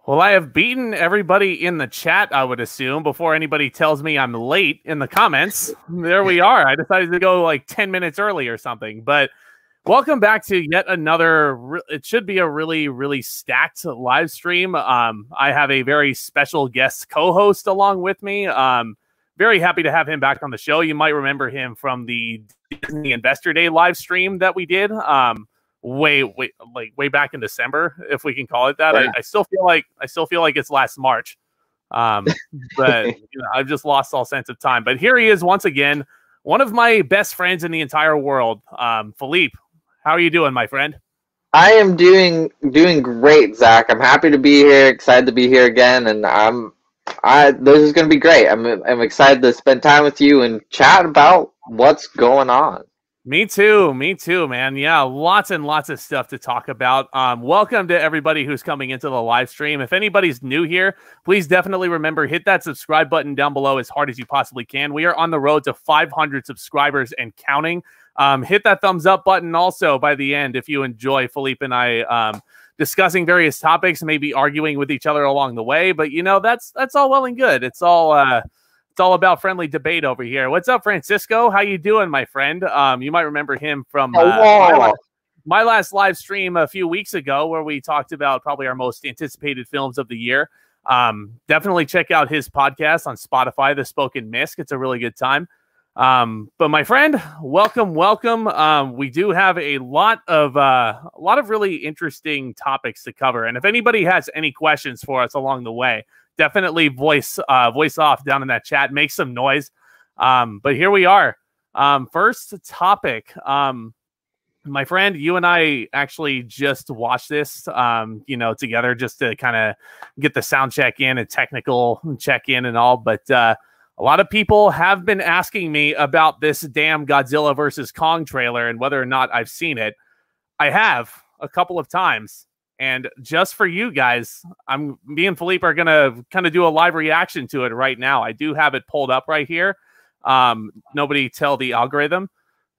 Well, I have beaten everybody in the chat, I would assume, before anybody tells me I'm late in the comments. There we are. I decided to go like 10 minutes early or something. But welcome back to yet another, it should be a really, really stacked live stream. I have a very special guest co-host along with me. Very happy to have him back on the show. You might remember him from the Disney Investor Day live stream that we did. Way back in December, if we can call it that. Yeah. I still feel like it's last March. But I've just lost all sense of time. But here he is once again, one of my best friends in the entire world. Felipe, how are you doing, my friend? I am doing great, Zach. I'm happy to be here, excited to be here again, and this is going to be great. I'm excited to spend time with you and chat about what's going on. Me too, man. Yeah, lots and lots of stuff to talk about. Welcome to everybody who's coming into the live stream. If anybody's new here, please definitely remember, hit that subscribe button down below as hard as you possibly can. We are on the road to 500 subscribers and counting. Hit that thumbs up button also by the end if you enjoy Felipe and I discussing various topics, maybe arguing with each other along the way. But, you know, that's all well and good. It's all about friendly debate over here. What's up, Francisco? How you doing, my friend? You might remember him from my last live stream a few weeks ago where we talked about probably our most anticipated films of the year. Definitely check out his podcast on Spotify, The Spoken Misc. It's a really good time. But my friend, welcome. We do have a lot of really interesting topics to cover. And if anybody has any questions for us along the way, definitely voice off down in that chat, make some noise. But here we are. First topic. My friend, you and I actually just watched this, together just to kind of get the sound check in and technical check in and all. But a lot of people have been asking me about this damn Godzilla versus Kong trailer and whether or not I've seen it. I have a couple of times. And just for you guys, me and Felipe are going to kind of do a live reaction to it right now. I do have it pulled up right here. Nobody tell the algorithm.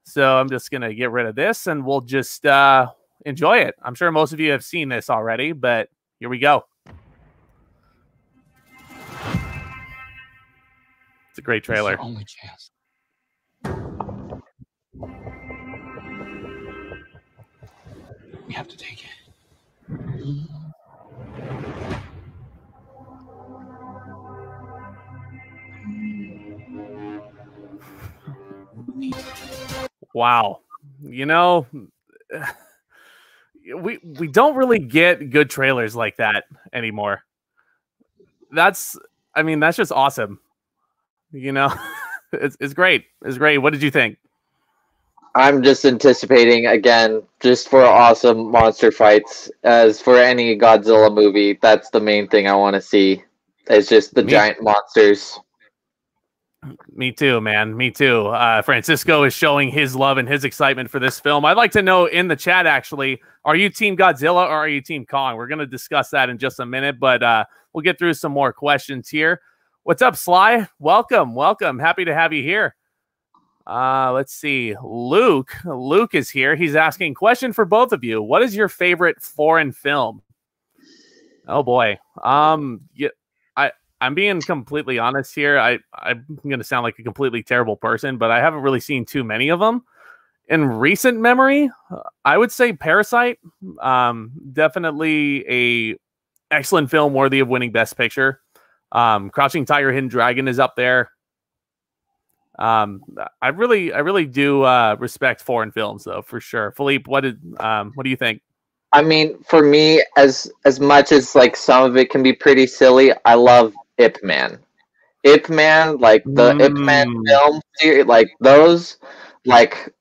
So I'm just going to get rid of this and we'll just enjoy it. I'm sure most of you have seen this already, but here we go. It's a great trailer. It's our only chance. We have to take it. Wow. You know, we don't really get good trailers like that anymore. That's just awesome. You know, it's great. It's great. What did you think? I'm just anticipating, again, just for awesome monster fights. As for any Godzilla movie, that's the main thing I want to see. It's just the giant monsters. Me too, man. Me too. Francisco is showing his love and his excitement for this film. I'd like to know in the chat, actually, are you Team Godzilla or are you Team Kong? We're going to discuss that in just a minute, but we'll get through some more questions here. What's up, Sly? Welcome. Happy to have you here. Let's see. Luke is here. He's asking, question for both of you. What is your favorite foreign film? Oh boy. Yeah, I'm being completely honest here. I'm going to sound like a completely terrible person, but I haven't really seen too many of them. In recent memory, I would say Parasite. Definitely a excellent film worthy of winning Best Picture. Crouching Tiger, Hidden Dragon is up there. I really do respect foreign films, though, for sure. Felipe, what do you think? I mean, for me, as much as like some of it can be pretty silly, I love Ip Man. Ip Man, like the Ip Man film series, like those, like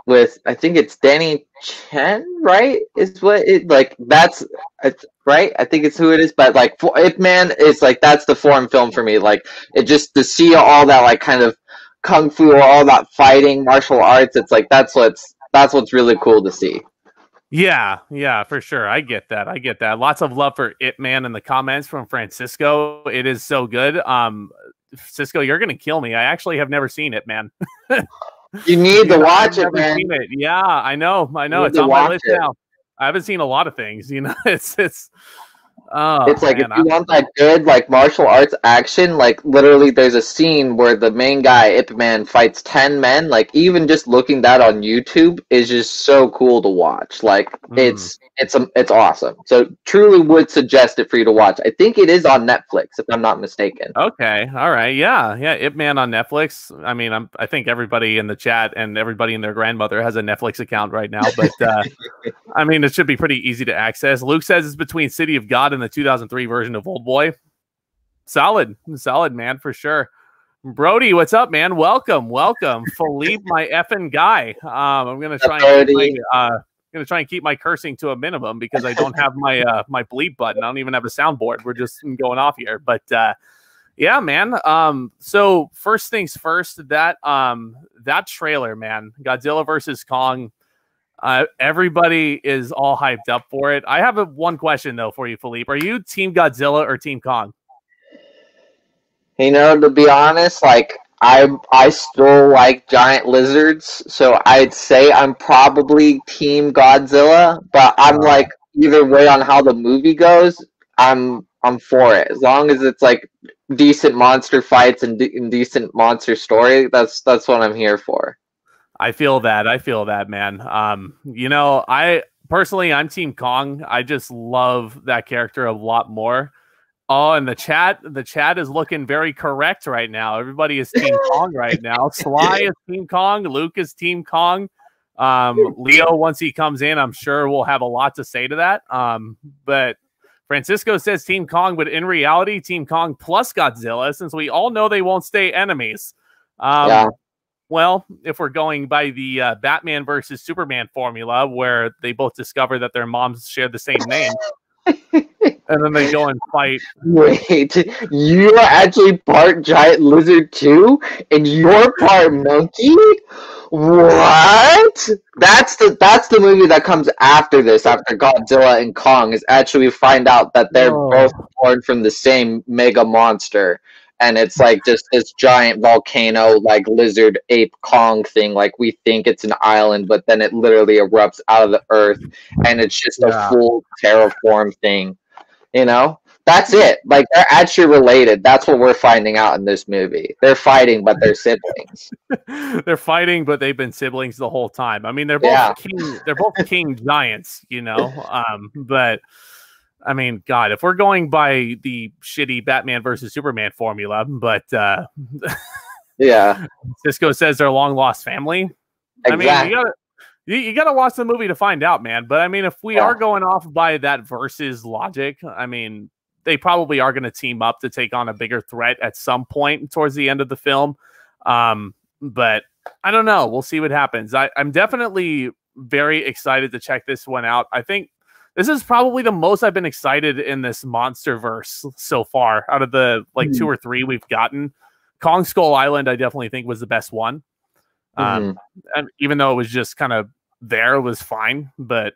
with I think it's Danny Chen, right? Is what it like that's right? I think it's who it is, but like Ip Man is like that's the foreign film for me. Like it just to see all that like kind of kung fu, all that fighting, martial arts. It's like that's what's really cool to see. Yeah, for sure. I get that. Lots of love for Ip Man in the comments from Francisco. It is so good. Cisco, you're gonna kill me. I actually have never seen Ip Man. You need to watch it, man. Yeah, I know. It's on my list now. I haven't seen a lot of things. You know, it's Oh, It's like, man, if you want that good, like, martial arts action, like, literally there's a scene where the main guy, Ip Man, fights 10 men. Like, even just looking that on YouTube is just so cool to watch. Like, it's awesome. So truly would suggest it for you to watch. I think it is on Netflix, if I'm not mistaken. Okay, all right, yeah, Ip Man on Netflix. I mean, I think everybody in the chat and everybody and their grandmother has a Netflix account right now, but I mean, it should be pretty easy to access. Luke says it's between City of God and the 2003 version of Old Boy. Solid, man, for sure. Brody, what's up, man? Welcome. Philippe, my effing guy. I'm gonna try and keep my cursing to a minimum because I don't have my my bleep button. I don't even have a soundboard. We're just going off here, but yeah, man. So first things first, that trailer, man, Godzilla versus Kong. Everybody is all hyped up for it. I have one question though for you, Philippe. Are you Team Godzilla or Team Kong? You know, to be honest, like, I still like giant lizards, so I'd say I'm probably Team Godzilla, but I'm like, either way on how the movie goes, I'm for it. As long as it's like decent monster fights and decent monster story, that's what I'm here for. I feel that, man. You know, I'm Team Kong. I just love that character a lot more. Oh, and the chat is looking very correct right now. Everybody is Team Kong right now. Sly is Team Kong. Luke is Team Kong. Leo, once he comes in, I'm sure we'll have a lot to say to that. But Francisco says Team Kong, but in reality, Team Kong plus Godzilla, since we all know they won't stay enemies. Yeah. Well, if we're going by the Batman versus Superman formula, where they both discover that their moms share the same name, and then they go and fight. Wait, you're actually part giant lizard too, and you're part monkey? What? That's the movie that comes after this, after Godzilla and Kong. Is actually we find out that they're both born from the same mega monster. And it's like just this giant volcano, like lizard ape Kong thing. Like, we think it's an island, but then it literally erupts out of the earth, and it's just a full terraform thing. You know, that's it. Like, they're actually related. That's what we're finding out in this movie. They're fighting, but they're siblings. They're fighting, but they've been siblings the whole time. I mean, they're both they're both king giants. You know, but. I mean, God, if we're going by the shitty Batman versus Superman formula, but yeah, Cisco says they're long lost family. Exactly. I mean, you gotta watch the movie to find out, man. But I mean, if we are going off by that versus logic, I mean, they probably are going to team up to take on a bigger threat at some point towards the end of the film. But I don't know. We'll see what happens. I'm definitely very excited to check this one out. I think this is probably the most I've been excited in this MonsterVerse so far out of the like 2 or 3 we've gotten. Kong Skull Island, I definitely think was the best one. And even though it was just kind of there, it was fine. But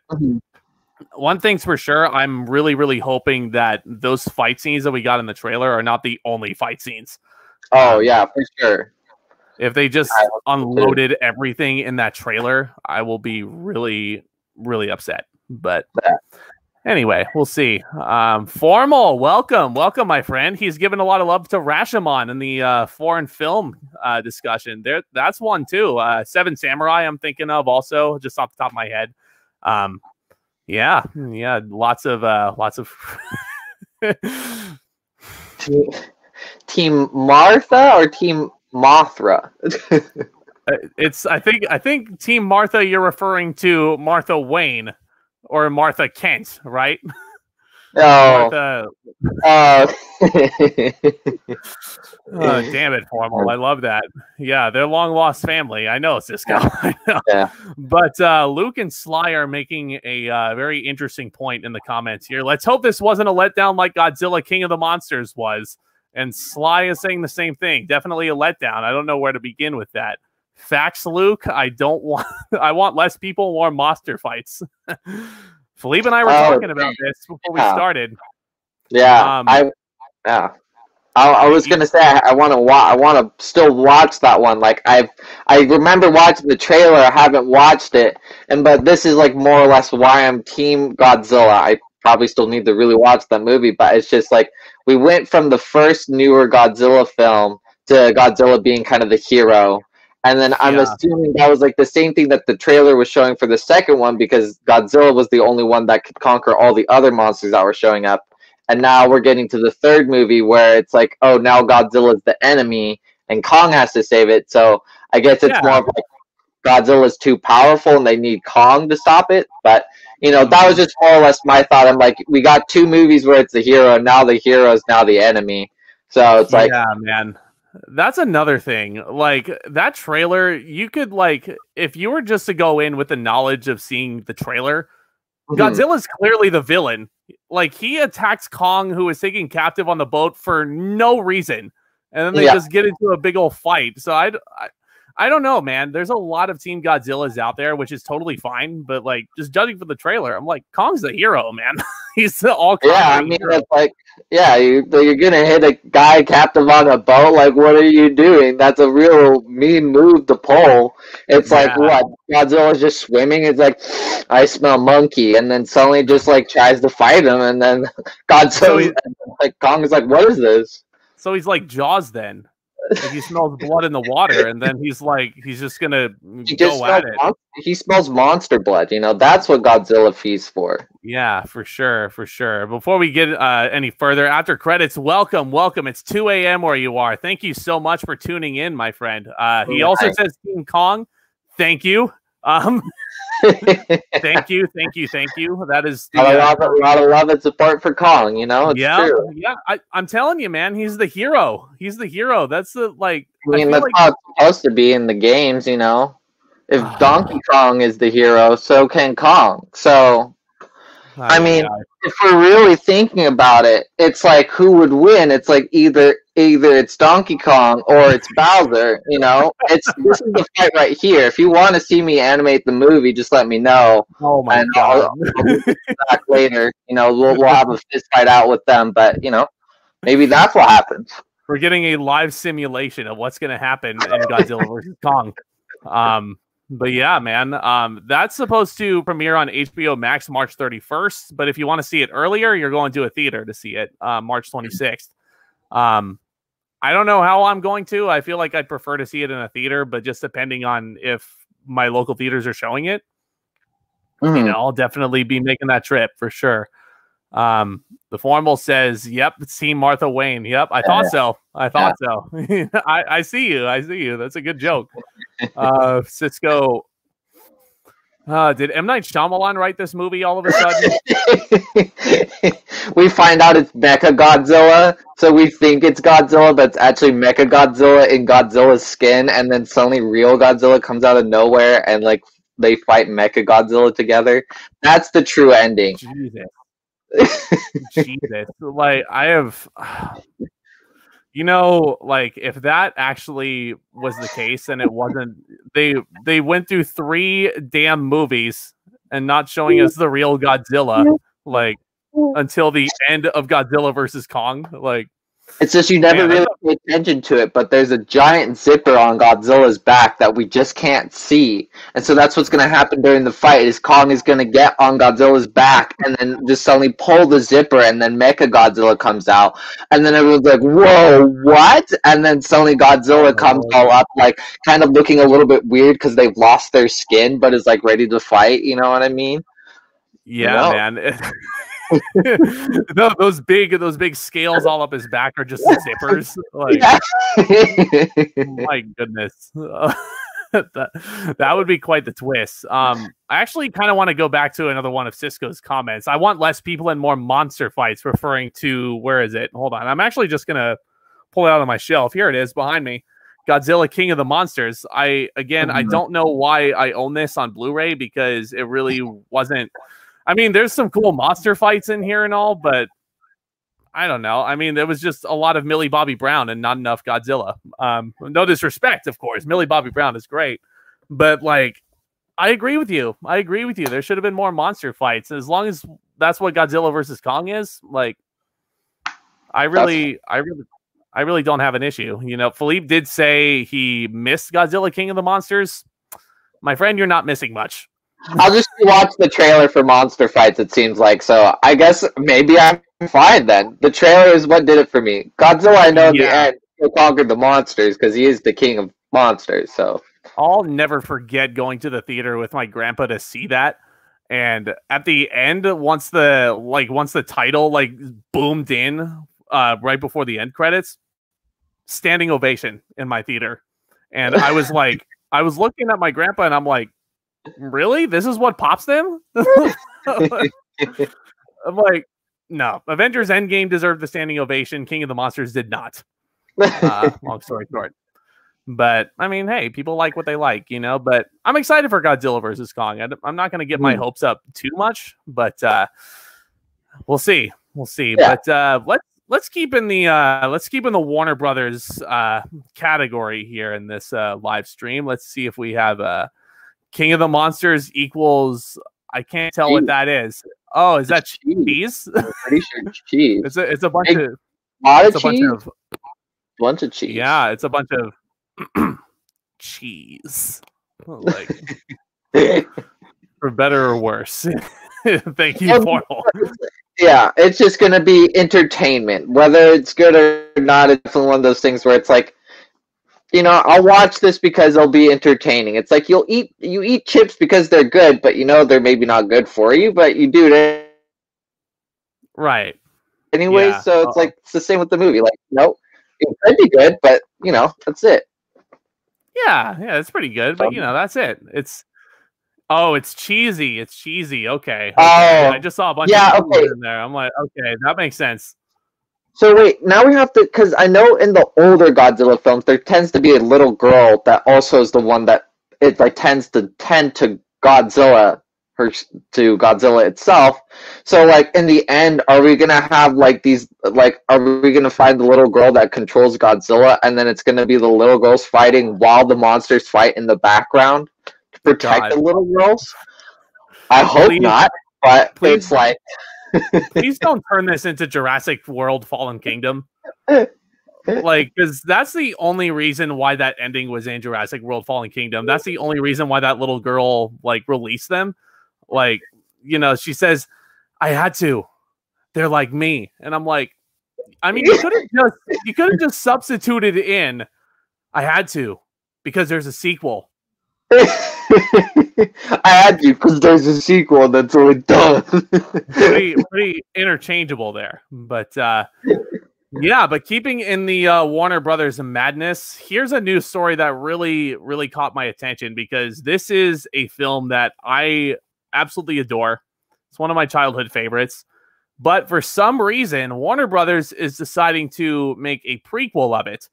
one thing's for sure, I'm really, really hoping that those fight scenes that we got in the trailer are not the only fight scenes. Oh, yeah, for sure. If they just unloaded everything in that trailer, I will be really, really upset. But anyway, we'll see. Formal, welcome, my friend. He's given a lot of love to Rashomon in the foreign film discussion. That's one too. Seven Samurai, I'm thinking of also, just off the top of my head. Yeah, lots of. Team Martha or Team Mothra? I think Team Martha. You're referring to Martha Wayne. Or Martha Kent, right? Oh. Martha. Oh, damn it, Formal. I love that. Yeah, they're long lost family. I know, Cisco. I know. Yeah. But Luke and Sly are making a very interesting point in the comments here. Let's hope this wasn't a letdown like Godzilla King of the Monsters was. And Sly is saying the same thing. Definitely a letdown. I don't know where to begin with that. Facts, Luke. I want less people, more monster fights. Philippe and I were talking about this before we started. Yeah, I was gonna say I want to still watch that one. Like I remember watching the trailer. I haven't watched it, but this is like more or less why I'm Team Godzilla. probably still need to really watch that movie, but it's just like we went from the first newer Godzilla film to Godzilla being kind of the hero. And then I'm assuming that was like the same thing that the trailer was showing for the second one, because Godzilla was the only one that could conquer all the other monsters that were showing up. And now we're getting to the third movie where it's like, oh, now Godzilla's the enemy and Kong has to save it. So I guess it's more of like Godzilla's too powerful and they need Kong to stop it. But, you know, that was just more or less my thought. I'm like, we got two movies where it's the hero, and now the hero is now the enemy. So it's like... Yeah, man. That's another thing. Like, that trailer, you could, like, if you were just to go in with the knowledge of seeing the trailer, Godzilla's clearly the villain. Like, he attacks Kong, who is taken captive on the boat for no reason. And then they just get into a big old fight. So I don't know, man. There's a lot of Team Godzillas out there, which is totally fine. But, like, just judging from the trailer, I'm like, Kong's the hero, man. He's the all-conquering I mean, hero. it's like, you're going to hit a guy captive on a boat? Like, what are you doing? That's a real mean move to pull. It's like, what? Godzilla's just swimming? It's like, I smell monkey. And then suddenly just, like, tries to fight him. And then Godzilla's like, Kong is like, what is this? So he's like Jaws then. Like, he smells blood in the water, and then he's like, he's just gonna go at it. He smells monster blood. You know, that's what Godzilla feasts for. Yeah, for sure, for sure. Before we get any further, after credits, welcome. It's 2 a.m. where you are. Thank you so much for tuning in, my friend. He also says King Kong. Thank you. Thank you. That is a lot of love and support for Kong, you know? It's true. Yeah. I'm telling you, man, he's the hero. That's the, like, I mean, that's how it's supposed to be in the games, you know? If Donkey Kong is the hero, so can Kong. So, I mean, if we're really thinking about it, it's like, who would win? It's like either it's Donkey Kong or it's Bowser, you know? This is the fight right here. If you want to see me animate the movie, just let me know. Oh my God. I'll be back later. You know, we'll have a fist fight out with them, but, you know, maybe that's what happens. We're getting a live simulation of what's going to happen in Godzilla vs. Kong. But yeah, man, that's supposed to premiere on HBO Max March 31st. But if you want to see it earlier, you're going to a theater to see it March 26th. I don't know how I'm going to. I feel like I'd prefer to see it in a theater, but just depending on if my local theaters are showing it, you know, I'll definitely be making that trip for sure. The formal says, yep, it's Team Martha Wayne. Yep, I thought so. I see you. That's a good joke. Cisco, did M. Night Shyamalan write this movie all of a sudden? We find out it's Mecha Godzilla, so we think it's Godzilla, but it's actually Mecha Godzilla in Godzilla's skin, and then suddenly real Godzilla comes out of nowhere, and like they fight Mecha Godzilla together. That's the true ending. Jesus. Like, I have, you know, like, if that actually was the case and it wasn't, they went through 3 damn movies and not showing us the real Godzilla, like, until the end of Godzilla versus Kong. Like, it's just you never really pay attention to it, but there's a giant zipper on Godzilla's back that we just can't see. And so that's what's going to happen during the fight, is Kong is going to get on Godzilla's back and then just suddenly pull the zipper, and then Mecha Godzilla comes out. And then everyone's like, whoa, what? And then suddenly Godzilla comes all up, like, kind of looking a little bit weird because they've lost their skin, but is, like, ready to fight. You know what I mean? Yeah, man. No, those big scales all up his back are just zippers. Like, my goodness. That would be quite the twist. I actually kind of want to go back to another one of Cisco's comments. I want less people and more monster fights, referring to, where is it? Hold on. I'm actually just going to pull it out of my shelf. Here it is behind me. Godzilla King of the Monsters. I don't know why I own this on Blu-ray, because it really wasn't. I mean, there's some cool monster fights in here and all, but I don't know. I mean, there was just a lot of Millie Bobby Brown and not enough Godzilla. No disrespect, of course. Millie Bobby Brown is great. But, like, I agree with you. There should have been more monster fights. As long as that's what Godzilla versus Kong is, like, I really don't have an issue. You know, Philippe did say he missed Godzilla King of the Monsters. My friend, you're not missing much. I'll just watch the trailer for monster fights, it seems like. So I guess maybe I'm fine then. The trailer is what did it for me. Godzilla, I know in the end, he'll conquer the monsters because he is the king of monsters. So I'll never forget going to the theater with my grandpa to see that. And at the end, once the title like boomed in right before the end credits, standing ovation in my theater. And I was like, I was looking at my grandpa and I'm like, really? This is what pops them? I'm like, no. Avengers Endgame deserved the standing ovation. King of the Monsters did not. Long story short. But, I mean, hey, people like what they like, you know? But I'm excited for Godzilla versus Kong. I'm not going to get my hopes up too much, but we'll see. We'll see. Yeah. But let's keep in the Warner Brothers category here in this live stream. Let's see if we have King of the Monsters equals. I can't tell what that is. Oh, is that cheese? I'm pretty sure it's cheese. It's a bunch of bunch of cheese. Yeah, it's a bunch of cheese. Like for better or worse. Thank you, Portal. Yeah, it's just gonna be entertainment. Whether it's good or not, it's definitely one of those things where it's like, you know, I'll watch this because they'll be entertaining. It's like you eat chips because they're good, but you know they're maybe not good for you, but you do it right anyway. Yeah. So it's like it's the same with the movie. Like, nope, it could be good, but you know that's it. Yeah, it's pretty good, but you know that's it. It's cheesy. It's cheesy. Okay. Oh, I just saw a bunch of cheese in there. I'm like, okay, that makes sense. So wait, now we have to, because I know in the older Godzilla films there tends to be a little girl that also is the one that it like tends to tend to Godzilla, to Godzilla itself. So like in the end, are we gonna have like these like are we gonna find the little girl that controls Godzilla, and then it's gonna be the little girls fighting while the monsters fight in the background to protect the little girls? I hope not, but it's like. Please don't turn this into Jurassic World Fallen Kingdom. Like, because that's the only reason why that ending was in Jurassic World Fallen Kingdom. That's the only reason why that little girl, like, released them. Like, you know, she says, I had to. They're like me. And I'm like, I mean, you could have just substituted in, I had to, because there's a sequel. I had to because there's a sequel that's already done. pretty interchangeable there, but yeah. But keeping in the Warner Brothers madness, here's a news story that really caught my attention because this is a film that I absolutely adore. It's one of my childhood favorites, but for some reason, Warner Brothers is deciding to make a prequel of it.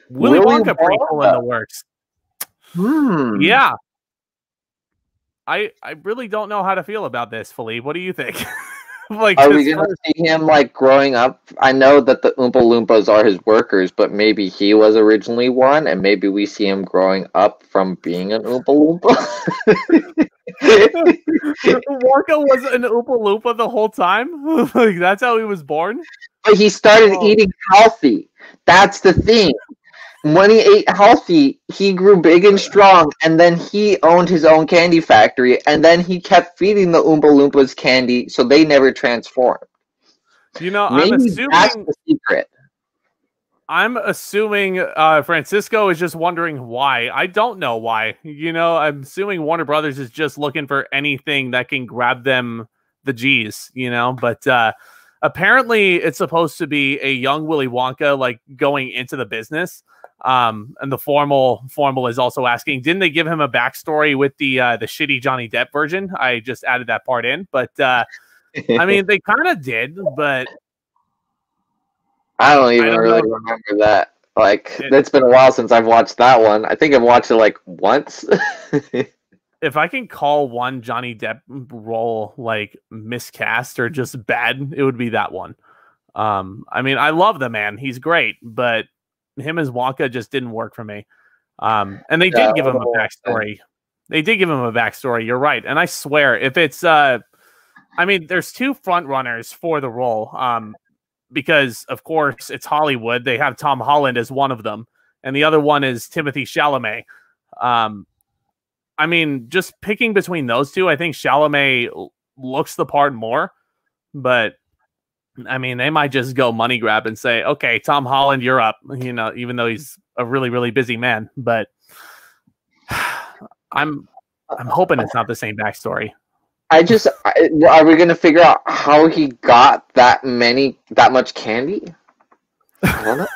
Willy Wonka prequel in the works. Yeah. I really don't know how to feel about this, Felipe. What do you think? Like, are we going to see him like growing up? I know that the Oompa Loompas are his workers, but maybe he was originally one, and maybe we see him growing up from being an Oompa Loompa. Wonka was an Oompa Loompa the whole time? Like, that's how he was born? But he started eating healthy. That's the thing. When he ate healthy, he grew big and strong, and then he owned his own candy factory, and then he kept feeding the Oompa Loompas candy, so they never transformed. You know, maybe that's the secret. I'm assuming Francisco is just wondering why. I don't know why. You know, I'm assuming Warner Brothers is just looking for anything that can grab them the G's, you know, but apparently it's supposed to be a young Willy Wonka, like, going into the business. And the formal is also asking, didn't they give him a backstory with the shitty Johnny Depp version? I just added that part in, but I mean, they kind of did, but I don't really remember that. Like, it's been a while since I've watched that one. I think I've watched it like once. If I can call one Johnny Depp role like miscast or just bad, it would be that one. I mean, I love the man; he's great, but him as Wonka just didn't work for me. And they did give him a backstory. They did give him a backstory. You're right. And I swear, if it's, I mean, there's two front runners for the role. Because of course it's Hollywood. They have Tom Holland as one of them, and the other one is Timothée Chalamet. I I mean, just picking between those two, I think Chalamet looks the part more, but I mean, they might just go money grab and say, okay, Tom Holland, you're up, you know, even though he's a really, really busy man, but I'm hoping it's not the same backstory. Are we going to figure out how he got that much candy? I don't know.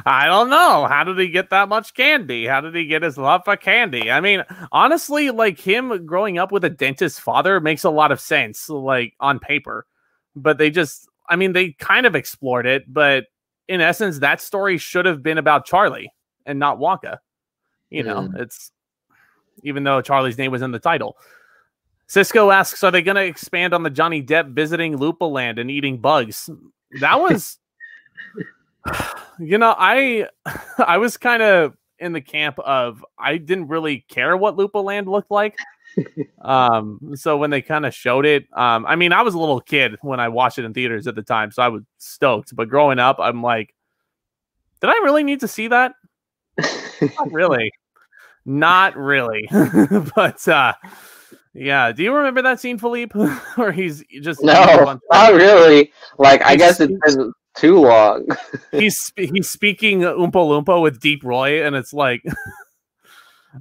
I don't know. How did he get that much candy? How did he get his love for candy? I mean, honestly, like him growing up with a dentist father makes a lot of sense, like on paper, but they kind of explored it, but in essence, that story should have been about Charlie and not Wonka. You know, it's even though Charlie's name was in the title. Cisco asks, are they going to expand on the Johnny Depp visiting Lupa Land and eating bugs? That was, you know, I was kind of in the camp of, I didn't really care what Lupa Land looked like. So when they kind of showed it, I mean, I was a little kid when I watched it in theaters at the time, so I was stoked. But growing up, I'm like, did I really need to see that? Not really. Not really. But yeah, do you remember that scene, Felipe? Where he's just no, not really. Like, I guess it's been too long. he's speaking Oompa Loompa with Deep Roy, and it's like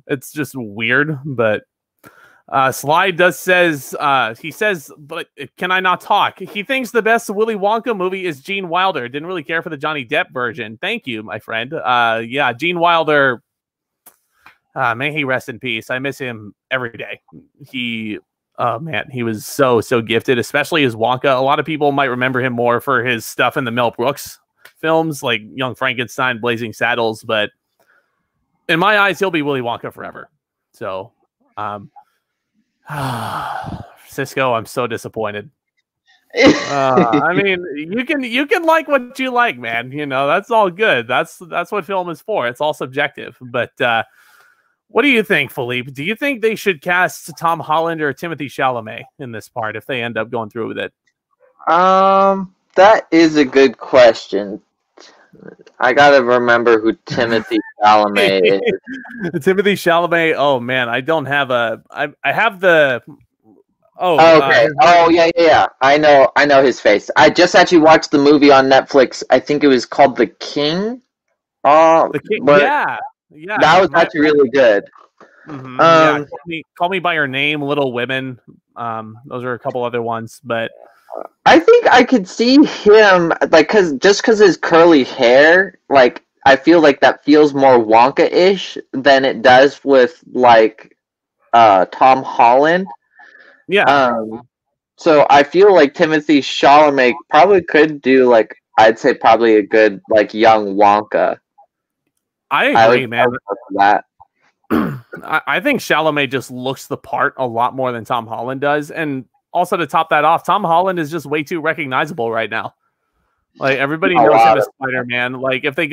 it's just weird. But Sly says, but can I not talk? He thinks the best Willy Wonka movie is Gene Wilder. Didn't really care for the Johnny Depp version. Thank you, my friend. Yeah, Gene Wilder. May he rest in peace. I miss him every day. He was so gifted, especially as Wonka. A lot of people might remember him more for his stuff in the Mel Brooks films, like Young Frankenstein, Blazing Saddles. But in my eyes, he'll be Willy Wonka forever. So, Cisco, I'm so disappointed. I mean, you can like what you like, man. You know, that's all good. That's what film is for. It's all subjective. But what do you think, Felipe? Do you think they should cast Tom Holland or Timothée Chalamet in this part if they end up going through with it? That is a good question. I gotta remember who Timothée Chalamet is. Timothée Chalamet. Oh man, I don't have I have the. Oh, okay. Yeah. I know his face. I just actually watched the movie on Netflix. I think it was called The King. The King. Yeah, that was actually really good. Mm-hmm. Call me by Your Name, Little Women. Those are a couple other ones, but I think I could see him like because his curly hair, like I feel like that feels more Wonka-ish than it does with like Tom Holland. Yeah. So I feel like Timothée Chalamet probably could do like I'd say probably a good like young Wonka. I agree, man. That. I think Chalamet just looks the part a lot more than Tom Holland does. And also to top that off, Tom Holland is just way too recognizable right now. Like everybody knows him as Spider-Man. Like if I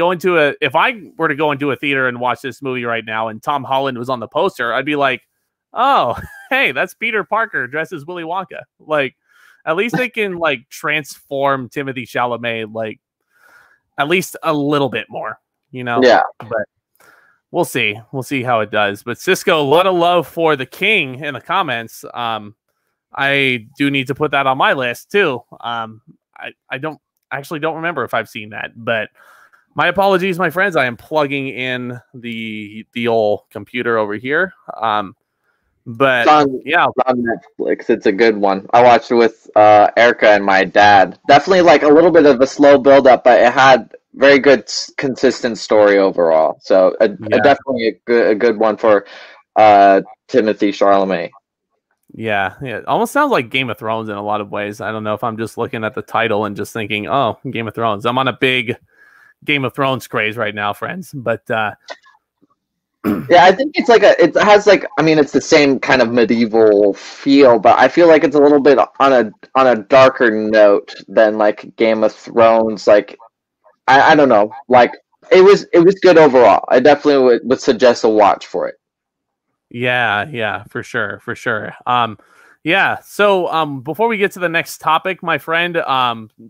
were to go into a theater and watch this movie right now and Tom Holland was on the poster, I'd be like, oh, hey, that's Peter Parker dressed as Willy Wonka. Like at least they can like transform Timothée Chalamet like at least a little bit more. You know, yeah, but we'll see how it does. But Cisco, a lot of love for the King in the comments. I do need to put that on my list too. I don't remember if I've seen that, but my apologies, my friends. I am plugging in the old computer over here. But it's on Netflix. It's a good one. I watched it with Erica and my dad. Definitely like a little bit of a slow build up, but it had very good, consistent story overall. So definitely a good one for Timothée Chalamet. Yeah. It almost sounds like Game of Thrones in a lot of ways. I don't know if I'm just looking at the title and just thinking, oh, Game of Thrones. I'm on a big Game of Thrones craze right now, friends. But yeah, I think it's it's the same kind of medieval feel, but I feel like it's a little bit on a darker note than like Game of Thrones. Like I don't know, like it was good overall. I definitely would suggest a watch for it. Yeah, for sure. Yeah. So before we get to the next topic, my friend,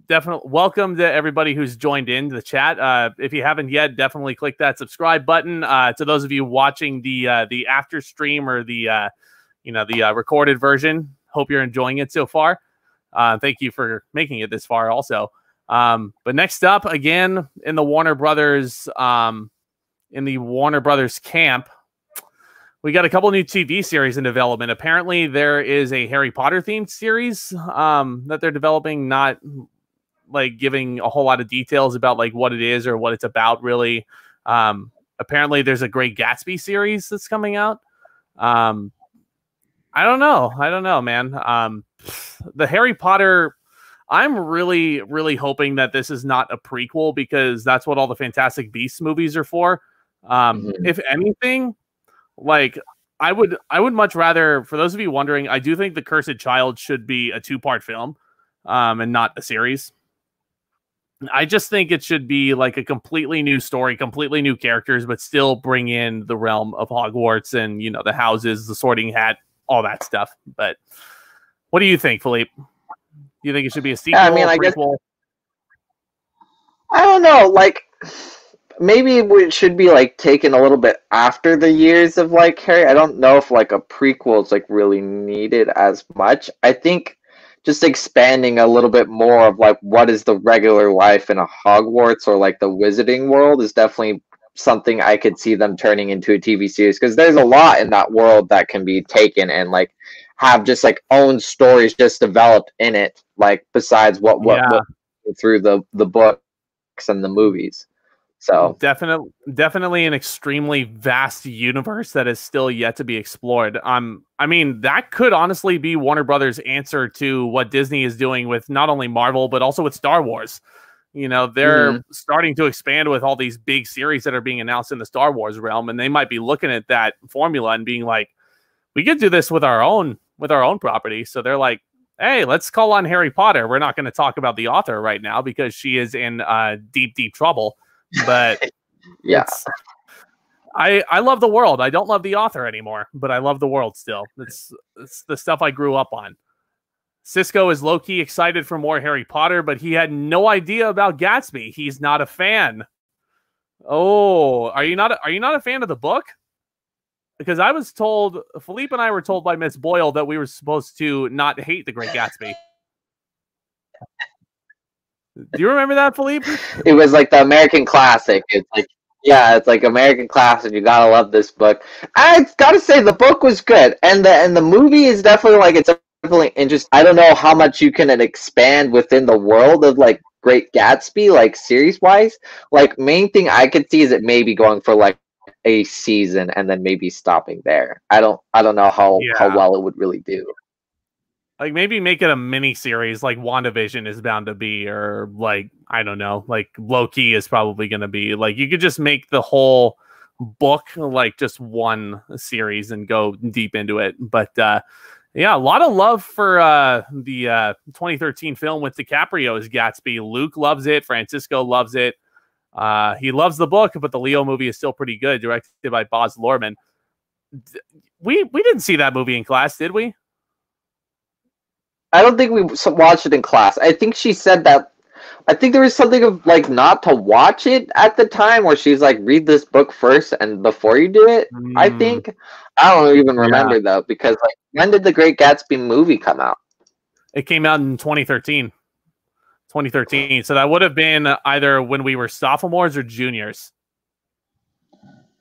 definitely welcome to everybody who's joined in the chat. If you haven't yet, definitely click that subscribe button. To those of you watching the after stream or the recorded version, hope you're enjoying it so far. Thank you for making it this far also. But next up, again, in the Warner Brothers camp, we got a couple new TV series in development. Apparently, there is a Harry Potter themed series that they're developing, not like giving a whole lot of details about like what it is or what it's about, really. Apparently, there's a Great Gatsby series that's coming out. I don't know, man. The Harry Potter, I'm really, really hoping that this is not a prequel, because that's what all the Fantastic Beasts movies are for. If anything, like I would much rather, for those of you wondering, I do think The Cursed Child should be a 2-part film, and not a series. I just think it should be like a completely new story, completely new characters, but still bring in the realm of Hogwarts and, you know, the houses, the Sorting Hat, all that stuff. But what do you think, Felipe? Do you think it should be a sequel? I mean, I guess, prequel? I don't know, like, maybe it should be like taken a little bit after the years of like Harry. I don't know if like a prequel is like really needed as much. I think just expanding a little bit more of like what is the regular life in a Hogwarts or like the Wizarding world is definitely something I could see them turning into a TV series, because there's a lot in that world that can be taken and like have just like own stories just developed in it, like besides what through the books and the movies. So definitely an extremely vast universe that is still yet to be explored. I mean, that could honestly be Warner Brothers' answer to what Disney is doing with not only Marvel, but also with Star Wars. You know, they're starting to expand with all these big series that are being announced in the Star Wars realm, and they might be looking at that formula and being like, we could do this with our own property. So they're like, hey, let's call on Harry Potter. We're not going to talk about the author right now because she is in deep, deep trouble. But yeah, I love the world. I don't love the author anymore, but I love the world still. It's the stuff I grew up on. Cisco is low-key excited for more Harry Potter, but he had no idea about Gatsby. He's not a fan. Oh, are you not a fan of the book? Because I was told, Felipe and I were told by Miss Boyle that we were supposed to not hate The Great Gatsby. Do you remember that, Felipe? It was like the American classic. It's like, yeah, it's like American classic. You gotta love this book. I gotta say the book was good, and the movie is definitely like, it's definitely interesting. I don't know how much you can expand within the world of like Great Gatsby, like series wise. Like main thing I could see is it maybe going for like a season and then maybe stopping there. I don't know how well it would really do. Like maybe make it a mini series like WandaVision is bound to be, or like, I don't know, like Loki is probably going to be. Like you could just make the whole book like just one series and go deep into it. But yeah, a lot of love for the 2013 film with Dicaprio as Gatsby. Luke loves it. Francisco loves it. He loves the book, but the Leo movie is still pretty good, directed by Baz Luhrmann. We didn't see that movie in class, did we? I don't think we watched it in class. I think she said that. I think there was something of like not to watch it at the time, where she's like, read this book first and before you do it. I think I don't even remember though, because like, when did the Great Gatsby movie come out? It came out in 2013. 2013. So that would have been either when we were sophomores or juniors.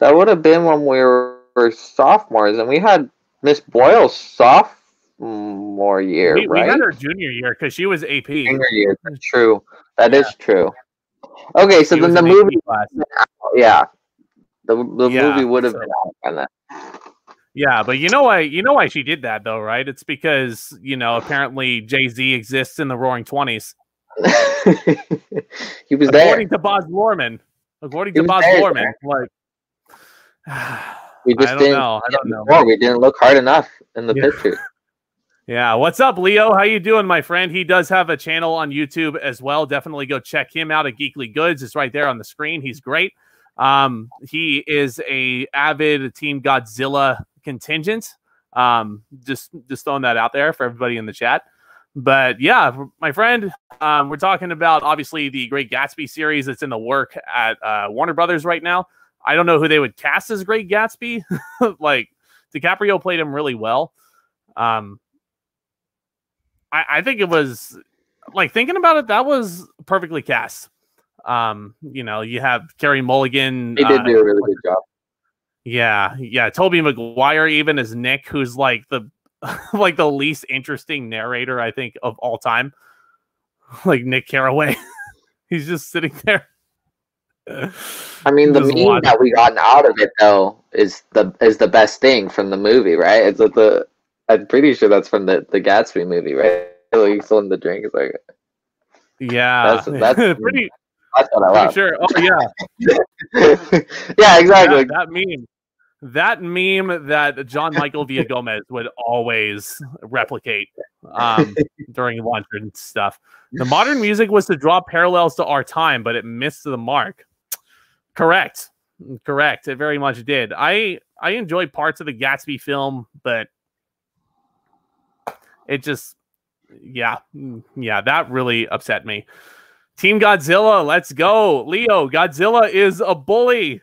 That would have been when we were sophomores, and we had Miss Boyle's sophomore year, right? We had her junior year because she was AP. Junior year, that's true. That is true. Okay, so then the movie, the movie would have been out by then. Yeah, but you know why she did that though, right? It's because, you know, apparently Jay-Z exists in the Roaring 20s. He was according to Baz Luhrmann. According to Baz Luhrmann, like we just I don't know. We didn't look hard enough in the picture. Yeah, what's up, Leo? How you doing, my friend? He does have a channel on YouTube as well. Definitely go check him out at Geekly Goods. It's right there on the screen. He's great. He is a avid Team Godzilla contingent. Just throwing that out there for everybody in the chat. But yeah, my friend, we're talking about obviously the Great Gatsby series that's in the work at Warner Brothers right now. I don't know who they would cast as Great Gatsby. Like Dicaprio played him really well. I think it was like thinking about it, that was perfectly cast. You have Carey Mulligan. He did do a really good job. Yeah. Tobey Maguire even as Nick, who's like the like the least interesting narrator, I think, of all time. Like Nick Carraway. He's just sitting there. I mean, the meme that we gotten out of it though is the best thing from the movie, right? It's I'm pretty sure that's from the Gatsby movie, right? Like he's holding the drink. It's like, yeah, that's pretty. That's what I love. Sure. Oh yeah. Yeah, exactly. That meme that John Michael Villagomez would always replicate during lunch and stuff. The modern music was to draw parallels to our time, but it missed the mark. Correct. It very much did. I enjoyed parts of the Gatsby film, but it just, yeah, that really upset me. Team Godzilla, let's go. Leo, Godzilla is a bully.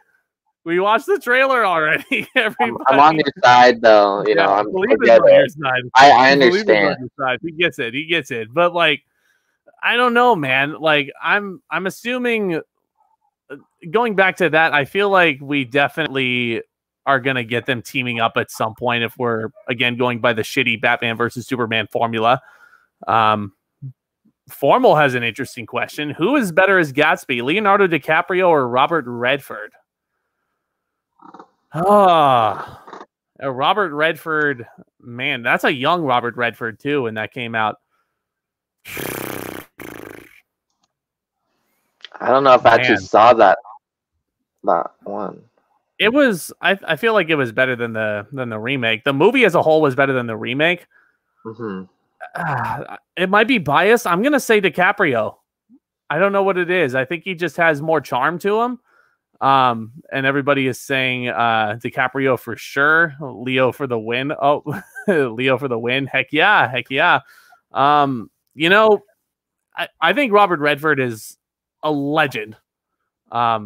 We watched the trailer already. I'm on your side, though. You know, I'm on your side. I understand. He gets it. But like, I don't know, man. Like, I'm assuming. Going back to that, I feel like we definitely are gonna get them teaming up at some point if we're again going by the shitty Batman versus Superman formula. Formal has an interesting question. Who is better as Gatsby, Leonardo DiCaprio or Robert Redford? Robert Redford, man, that's a young Robert Redford too when that came out. I don't know if I actually saw that one. It was I feel like it was better than the remake. The movie as a whole was better than the remake. Mm-hmm. It might be biased. I'm gonna say DiCaprio. I don't know what it is. I think he just has more charm to him. And everybody is saying DiCaprio for sure. Leo for the win. Oh, Leo for the win. Heck yeah. You know, I think Robert Redford is a legend. I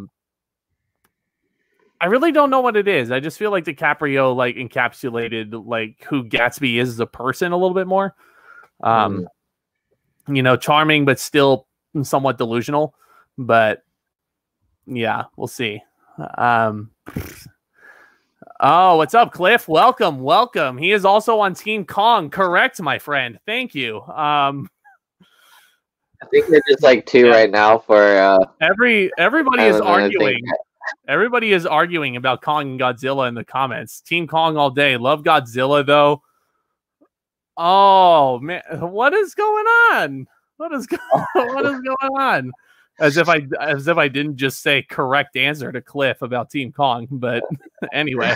really don't know what it is. I just feel like DiCaprio like encapsulated like who Gatsby is as a person a little bit more. You know, charming but still somewhat delusional. But yeah, we'll see. Oh, what's up, Cliff? Welcome. He is also on Team Kong. Correct, my friend. Thank you. I think they're just like two right now for everybody is arguing. Everybody is arguing about Kong and Godzilla in the comments. Team Kong all day. Love Godzilla though. Oh man, what is going on? What is going on? As if I didn't just say correct answer to Cliff about Team Kong, but anyway.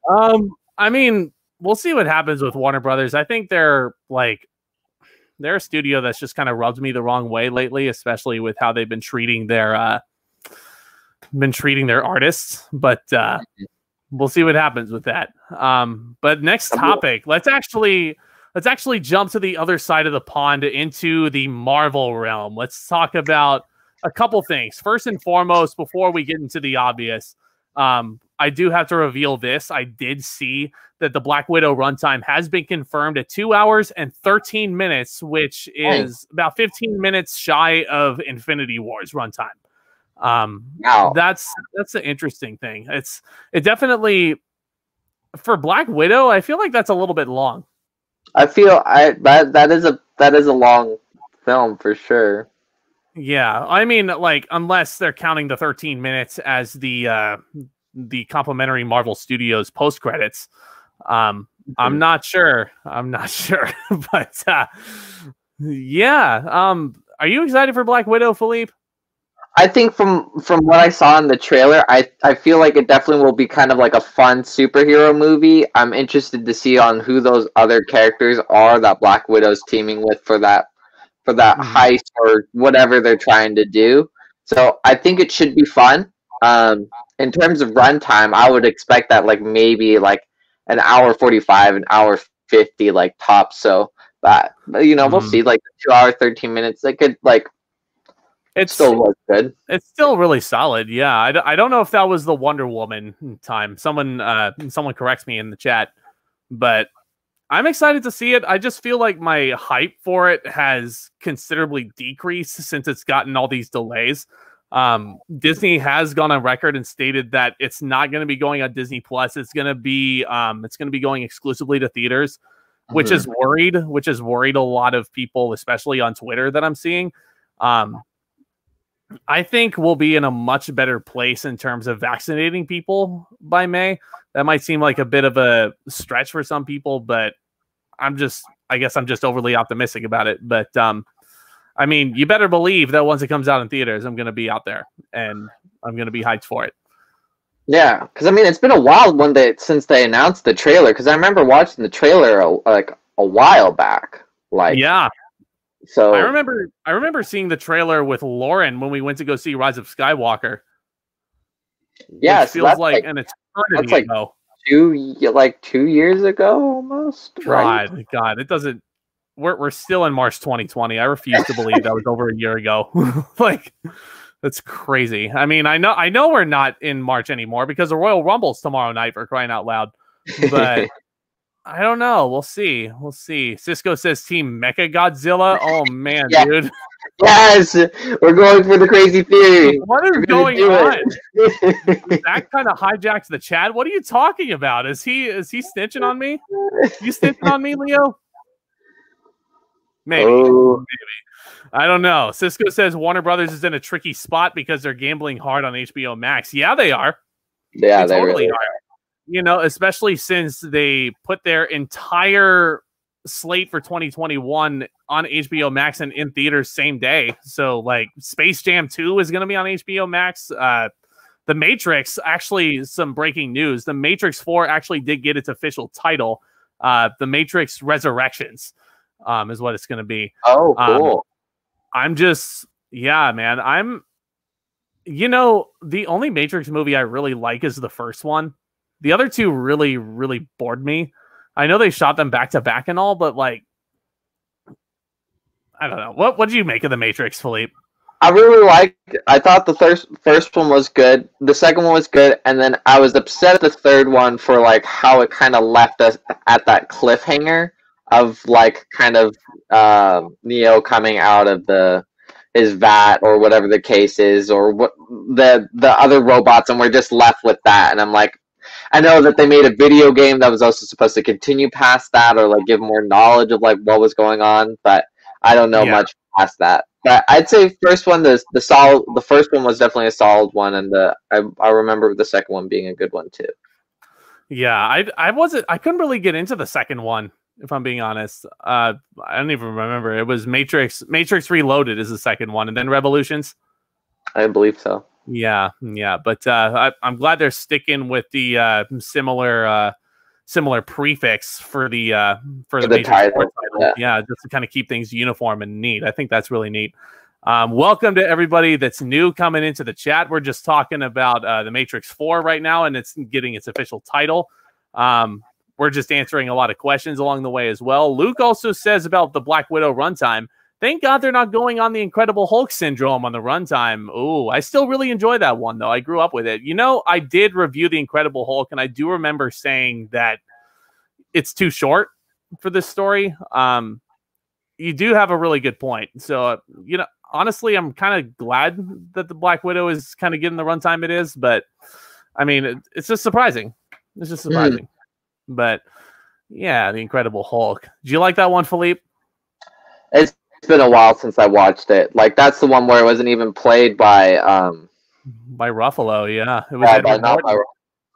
I mean, we'll see what happens with Warner Brothers. I think they're a studio that's just kind of rubbed me the wrong way lately, especially with how they've been treating their artists. But we'll see what happens with that. But next topic, let's actually jump to the other side of the pond into the Marvel realm. Let's talk about a couple things. First and foremost, before we get into the obvious, I do have to reveal this. I did see that the Black Widow runtime has been confirmed at 2 hours and 13 minutes, which is about 15 minutes shy of Infinity War's runtime. Wow. That's the interesting thing. It definitely for Black Widow, I feel like that's a little bit long. I feel that is a long film for sure. Yeah, I mean, like, unless they're counting the 13 minutes as the complimentary Marvel Studios post credits, I'm not sure. But yeah, are you excited for Black Widow, Felipe? I think from what I saw in the trailer, I feel like it definitely will be kind of like a fun superhero movie. I'm interested to see on who those other characters are that Black Widow's teaming with for that heist or whatever they're trying to do. So I think it should be fun. In terms of runtime, I would expect that like maybe like an hour 45, an hour 50, like tops. So that, we'll see. Like 2 hour 13 minutes, they could like. It still was good. It's still really solid. Yeah, I don't know if that was the Wonder Woman time. Someone corrects me in the chat, but I'm excited to see it. I just feel like my hype for it has considerably decreased since it's gotten all these delays. Disney has gone on record and stated that it's not going to be going on Disney Plus. It's going to be going exclusively to theaters, which is worried a lot of people, especially on Twitter, that I'm seeing. I think we'll be in a much better place in terms of vaccinating people by May. That might seem like a bit of a stretch for some people, but I guess I'm just overly optimistic about it. But I mean, you better believe that once it comes out in theaters, I'm going to be out there and I'm going to be hyped for it. Yeah, because I mean, it's been a while since they announced the trailer. Because I remember watching the trailer like a while back. Like, yeah. So I remember seeing the trailer with Lauren when we went to go see Rise of Skywalker. Yeah, it feels like an eternity ago. 2 years ago almost. Right? God, it doesn't. We're still in March 2020. I refuse to believe that was over a year ago. Like, that's crazy. I mean, I know we're not in March anymore because the Royal Rumble's tomorrow night, for crying out loud. But I don't know. We'll see. Cisco says Team Mecha Godzilla. Oh man, yeah. Dude. Yes, we're going for the crazy theory. What is going on? That kind of hijacks the chat. What are you talking about? Is he snitching on me? You snitching on me, Leo? Maybe. I don't know. Cisco says Warner Brothers is in a tricky spot because they're gambling hard on HBO Max. Yeah, they are. Yeah, they totally really are. Especially since they put their entire slate for 2021 on HBO Max and in theaters same day. So like Space Jam 2 is going to be on HBO Max. The Matrix, actually, some breaking news. The Matrix 4 actually did get its official title. The Matrix Resurrections is what it's going to be. Oh, cool. Man. The only Matrix movie I really like is the first one. The other two really, really bored me. I know they shot them back to back and all, but like, I don't know. What did you make of the Matrix, Felipe? I thought the first one was good. The second one was good, and then I was upset at the third one for like how it kind of left us at that cliffhanger of like kind of Neo coming out of his vat or whatever the case is, or what the other robots, and we're just left with that. And I'm like, I know that they made a video game that was also supposed to continue past that or like give more knowledge of like what was going on, but I don't know much past that. But I'd say first one, the first one was definitely a solid one, and I remember the second one being a good one too. Yeah, I couldn't really get into the second one, if I'm being honest. I don't even remember. It was Matrix Reloaded is the second one, and then Revolutions. I believe so. Yeah. But I'm glad they're sticking with the similar prefix for the Matrix title. Yeah, just to kind of keep things uniform and neat. I think that's really neat. Welcome to everybody that's new coming into the chat. We're just talking about the Matrix 4 right now, and it's getting its official title. We're just answering a lot of questions along the way as well. Luke also says about the Black Widow runtime, thank God they're not going on the Incredible Hulk syndrome on the runtime. Ooh, I still really enjoy that one, though. I grew up with it. I did review the Incredible Hulk, and I do remember saying that it's too short for this story. You do have a really good point. So, honestly, I'm kind of glad that the Black Widow is kind of getting the runtime it is, but I mean, it's just surprising. It's just surprising. But yeah, the Incredible Hulk. Do you like that one, Philippe? It's been a while since I watched it. Like, that's the one where it wasn't even played by Ruffalo. Yeah, it was Edward Norton.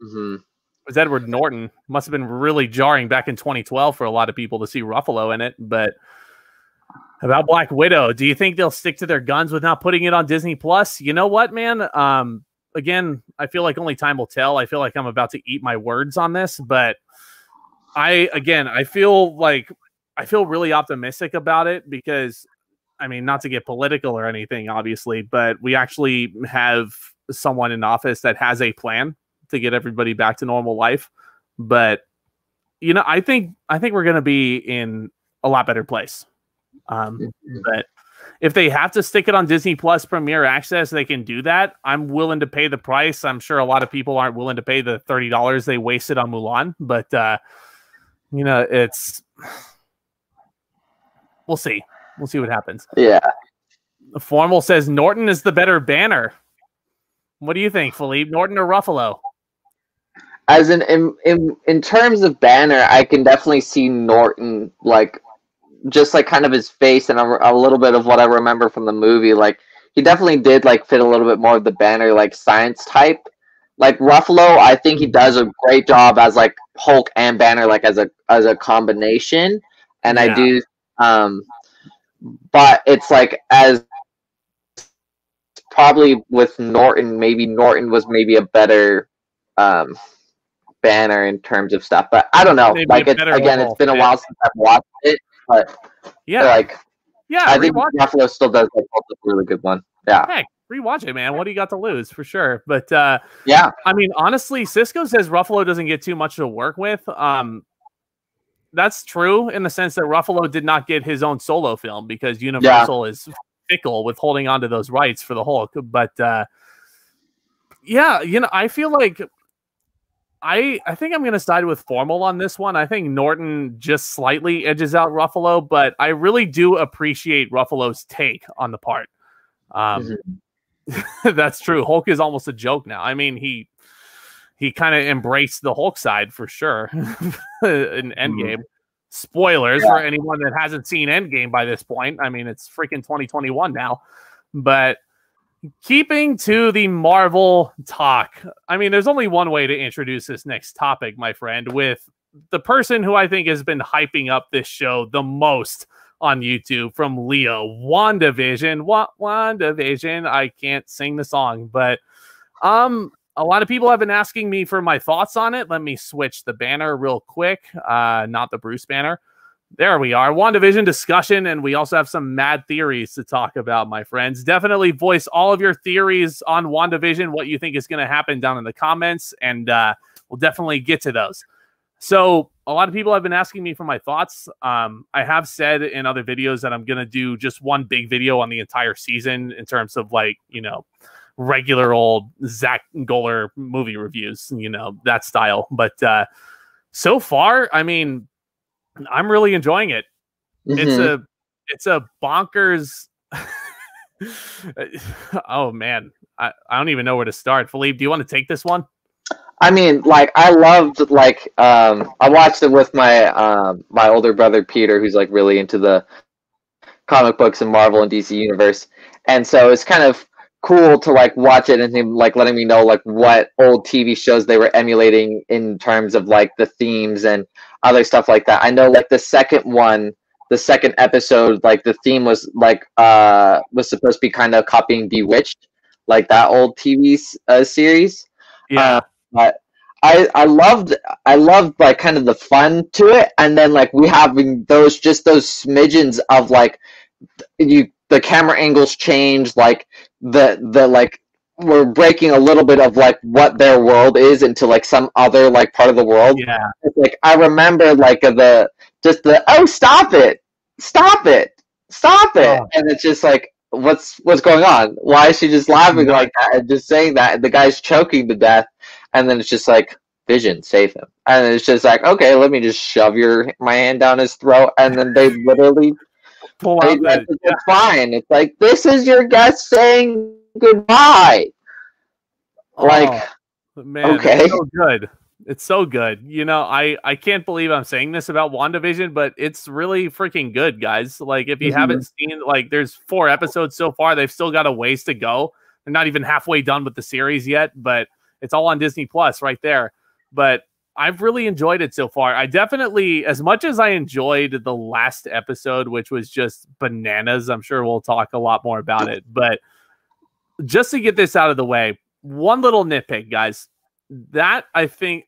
It was Edward Norton. Must have been really jarring back in 2012 for a lot of people to see Ruffalo in it. But about Black Widow, do you think they'll stick to their guns with not putting it on Disney Plus? You know what, man? Again, I feel like only time will tell. I feel like I'm about to eat my words on this, but I feel really optimistic about it because, I mean, not to get political or anything, obviously, but we actually have someone in office that has a plan to get everybody back to normal life. But I think we're going to be in a lot better place. But if they have to stick it on Disney Plus Premier Access, they can do that. I'm willing to pay the price. I'm sure a lot of people aren't willing to pay the $30 they wasted on Mulan, but we'll see. We'll see what happens. Yeah. Formal says Norton is the better Banner. What do you think, Felipe? Norton or Ruffalo? As in terms of Banner, I can definitely see Norton, like, just like kind of his face and a little bit of what I remember from the movie. Like, he definitely did like fit a little bit more of the Banner like science type. Like Ruffalo, I think he does a great job as like Hulk and Banner, like as a combination. And I do, but it's like as probably with Norton, maybe Norton was maybe a better Banner in terms of stuff. But I don't know. Maybe like it's been a while since I've watched it. But I think Ruffalo still does like a really good one. Yeah. Heck, rewatch it, man. What do you got to lose for sure? But yeah, I mean, honestly, Cisco says Ruffalo doesn't get too much to work with. That's true in the sense that Ruffalo did not get his own solo film because Universal is fickle with holding on to those rights for the Hulk. But I feel like I think I'm going to side with Formal on this one. I think Norton just slightly edges out Ruffalo, but I really do appreciate Ruffalo's take on the part. That's true. Hulk is almost a joke now. I mean, he kind of embraced the Hulk side for sure in Endgame. Spoilers for anyone that hasn't seen Endgame by this point. I mean, it's freaking 2021 now. But keeping to the Marvel talk, I mean, there's only one way to introduce this next topic, my friend, with the person who I think has been hyping up this show the most on YouTube from Leo, WandaVision. WandaVision. I can't sing the song, but a lot of people have been asking me for my thoughts on it. Let me switch the banner real quick. Not the Bruce banner. There we are. WandaVision discussion, and we also have some mad theories to talk about, my friends. Definitely voice all of your theories on WandaVision, what you think is going to happen down in the comments, and we'll definitely get to those. So a lot of people have been asking me for my thoughts. I have said in other videos that I'm going to do just one big video on the entire season in terms of like, regular old Zack Goller movie reviews, that style. But so far, I mean, I'm really enjoying it. It's a bonkers. Oh man, I don't even know where to start. Felipe, do you want to take this one? I mean, like I loved I watched it with my my older brother Peter, who's like really into the comic books and Marvel and DC universe, and so it's kind of cool to like watch it and him like letting me know like what old TV shows they were emulating in terms of like the themes and other stuff like that. I know like the second episode, like the theme was like was supposed to be kind of copying Bewitched, like that old TV series. Yeah. But I loved like kind of the fun to it, and then like we having those smidgens of like the camera angles change, like the like we're breaking a little bit of like what their world is into like some other like part of the world. Yeah. Like I remember like oh stop it, and it's just like what's going on? Why is she just laughing like that and just saying that? And the guy's choking to death, and then it's just like Vision, save him, and it's just like okay, let me just shove my hand down his throat, and then they literally. It's fine. It's like this is your guest saying goodbye. Like, man, okay, it's so good. It's so good. I can't believe I'm saying this about WandaVision, but it's really freaking good, guys. Like, if you haven't seen, like, there's 4 episodes so far. They've still got a ways to go. They're not even halfway done with the series yet, but it's all on Disney Plus right there. But I've really enjoyed it so far. I definitely, as much as I enjoyed the last episode, which was just bananas, I'm sure we'll talk a lot more about it. But just to get this out of the way, one little nitpick, guys. That I think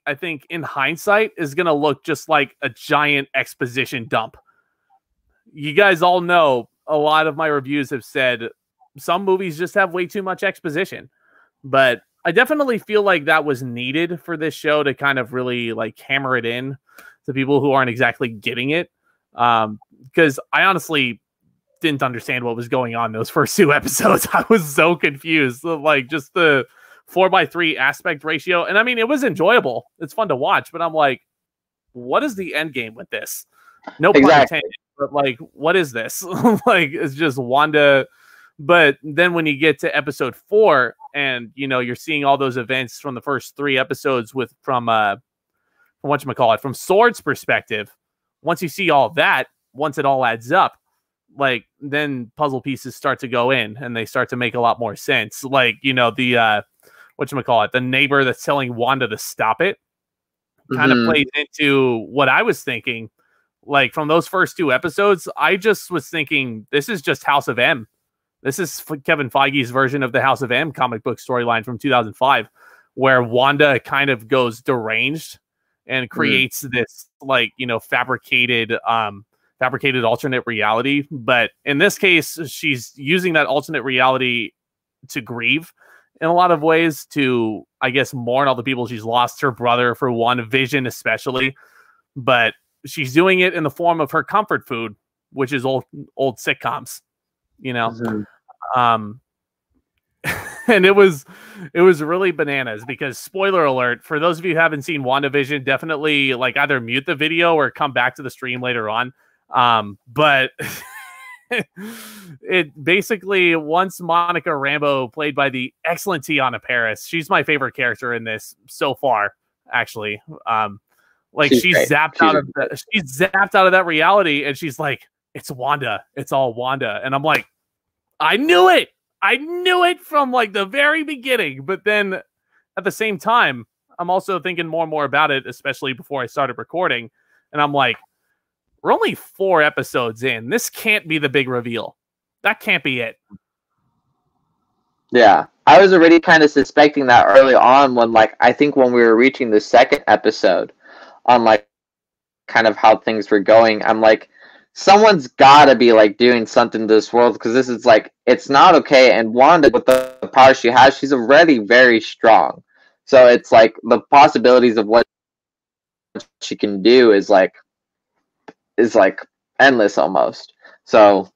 in hindsight is going to look just like a giant exposition dump. You guys all know a lot of my reviews have said some movies just have way too much exposition. But I definitely feel like that was needed for this show to kind of really like hammer it in to people who aren't exactly getting it. Because I honestly didn't understand what was going on those first 2 episodes. I was so confused. Like, just the 4:3 aspect ratio. And I mean, it was enjoyable. It's fun to watch, but I'm like, what is the end game with this? No pun intended, but like, what is this? Like, it's just Wanda. But then when you get to episode 4 and, you know, you're seeing all those events from the first 3 episodes from whatchamacallit, from Sword's perspective, once you see all that, once it all adds up, like, then puzzle pieces start to go in and they start to make a lot more sense. Like, you know, the whatchamacallit, the neighbor that's telling Wanda to stop it kind of plays into what I was thinking. Like, from those first 2 episodes, I just was thinking, this is just House of M. This is Kevin Feige's version of the House of M comic book storyline from 2005, where Wanda kind of goes deranged and creates this, like, you know, fabricated alternate reality. But in this case, she's using that alternate reality to grieve in a lot of ways, to, I guess, mourn all the people she's lost, her brother for one, Vision especially. But she's doing it in the form of her comfort food, which is old sitcoms, you know. And it was really bananas, because, spoiler alert, for those of you who haven't seen WandaVision, definitely, like, either mute the video or come back to the stream later on. But it basically, once Monica Rambeau, played by the excellent Tiana Paris, she's my favorite character in this so far, actually. Like, she's zapped out of that reality, and she's like, it's Wanda. It's all Wanda. And I'm like, I knew it. I knew it from, like, the very beginning. But then at the same time, I'm also thinking more and more about it, especially before I started recording. And I'm like, we're only 4 episodes in. This can't be the big reveal. That can't be it. Yeah. I was already kind of suspecting that early on when, like, I think when we were reaching the 2nd episode on, like, kind of how things were going, I'm like, someone's got to be, like, doing something to this world, because this is, like, it's not okay. And Wanda, with the power she has, she's already very strong. So it's like the possibilities of what she can do is like endless almost. So,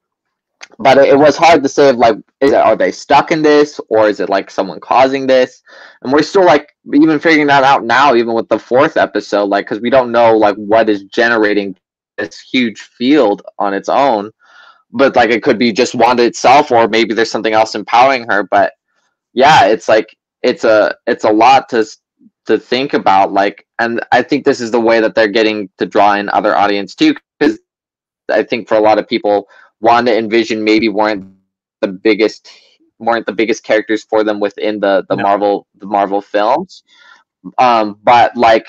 but it was hard to say, like, are they stuck in this, or is it like someone causing this? And we're still, like, even figuring that out now, even with the 4th episode, like, because we don't know, like, what is generating this huge field on its own. But, like, it could be just Wanda itself, or maybe there's something else empowering her. But yeah, it's like it's a lot to think about, like, and I think this is the way that they're getting to draw in other audience too, because I think for a lot of people, Wanda and Vision maybe weren't the biggest characters for them within the Marvel films, but, like,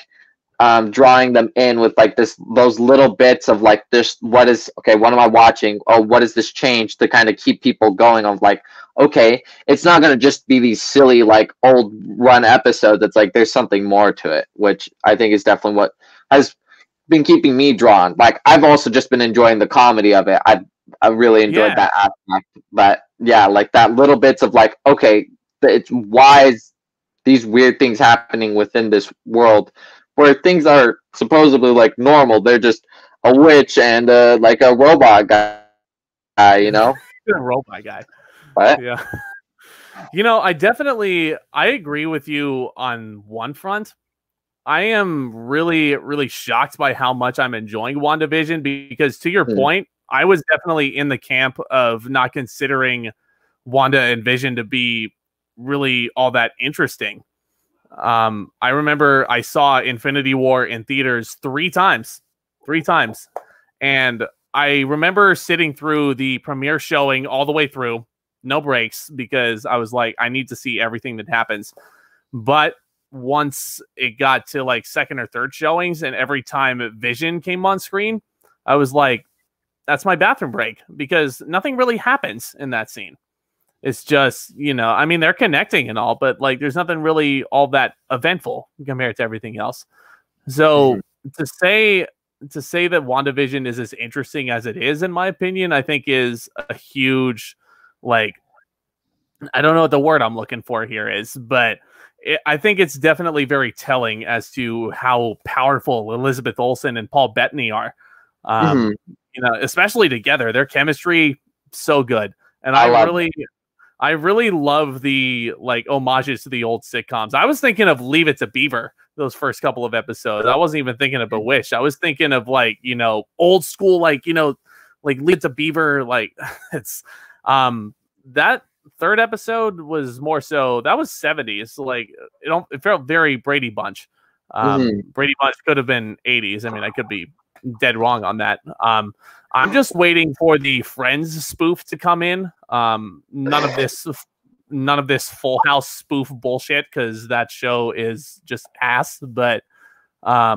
drawing them in with, like, those little bits of, like, this, what am I watching? Oh, what is this change, to kind of keep people going of, like, okay, it's not going to just be these silly, like, old run episodes. It's like there's something more to it, which I think is definitely what has been keeping me drawn. Like, I've also just been enjoying the comedy of it. I really enjoyed that aspect. But yeah, like, that little bits of, like, okay, it's why is these weird things happening within this world where things are supposedly, like, normal. They're just a witch and like a robot guy, you know? A robot guy. What? Yeah. You know, I agree with you on one front. I am really, really shocked by how much I'm enjoying WandaVision, because, to your point, I was definitely in the camp of not considering Wanda and Vision to be really all that interesting. I remember I saw Infinity War in theaters 3 times. And I remember sitting through the premiere showing all the way through, no breaks, because I was like, I need to see everything that happens. But once it got to, like, 2nd or 3rd showings, and every time Vision came on screen, I was like, that's my bathroom break, because nothing really happens in that scene. It's just, you know, I mean, they're connecting and all, but, like, there's nothing really all that eventful compared to everything else. So to say that WandaVision is as interesting as it is, in my opinion, I think is a huge, like, I don't know what the word I'm looking for here is, but I think it's definitely very telling as to how powerful Elizabeth Olsen and Paul Bettany are. You know, especially together, their chemistry so good, and I really love the like homages to the old sitcoms. I was thinking of Leave It to Beaver those first couple of episodes. I wasn't even thinking of Bewitched. I was thinking of like, you know, old school, like, you know, like Leave It to Beaver. Like it's that third episode was more so that was 70s. Like it felt very Brady Bunch. Brady Bunch could have been 80s. I mean, I could be dead wrong on that. I'm just waiting for the Friends spoof to come in. None of this Full House spoof bullshit, because that show is just ass. But I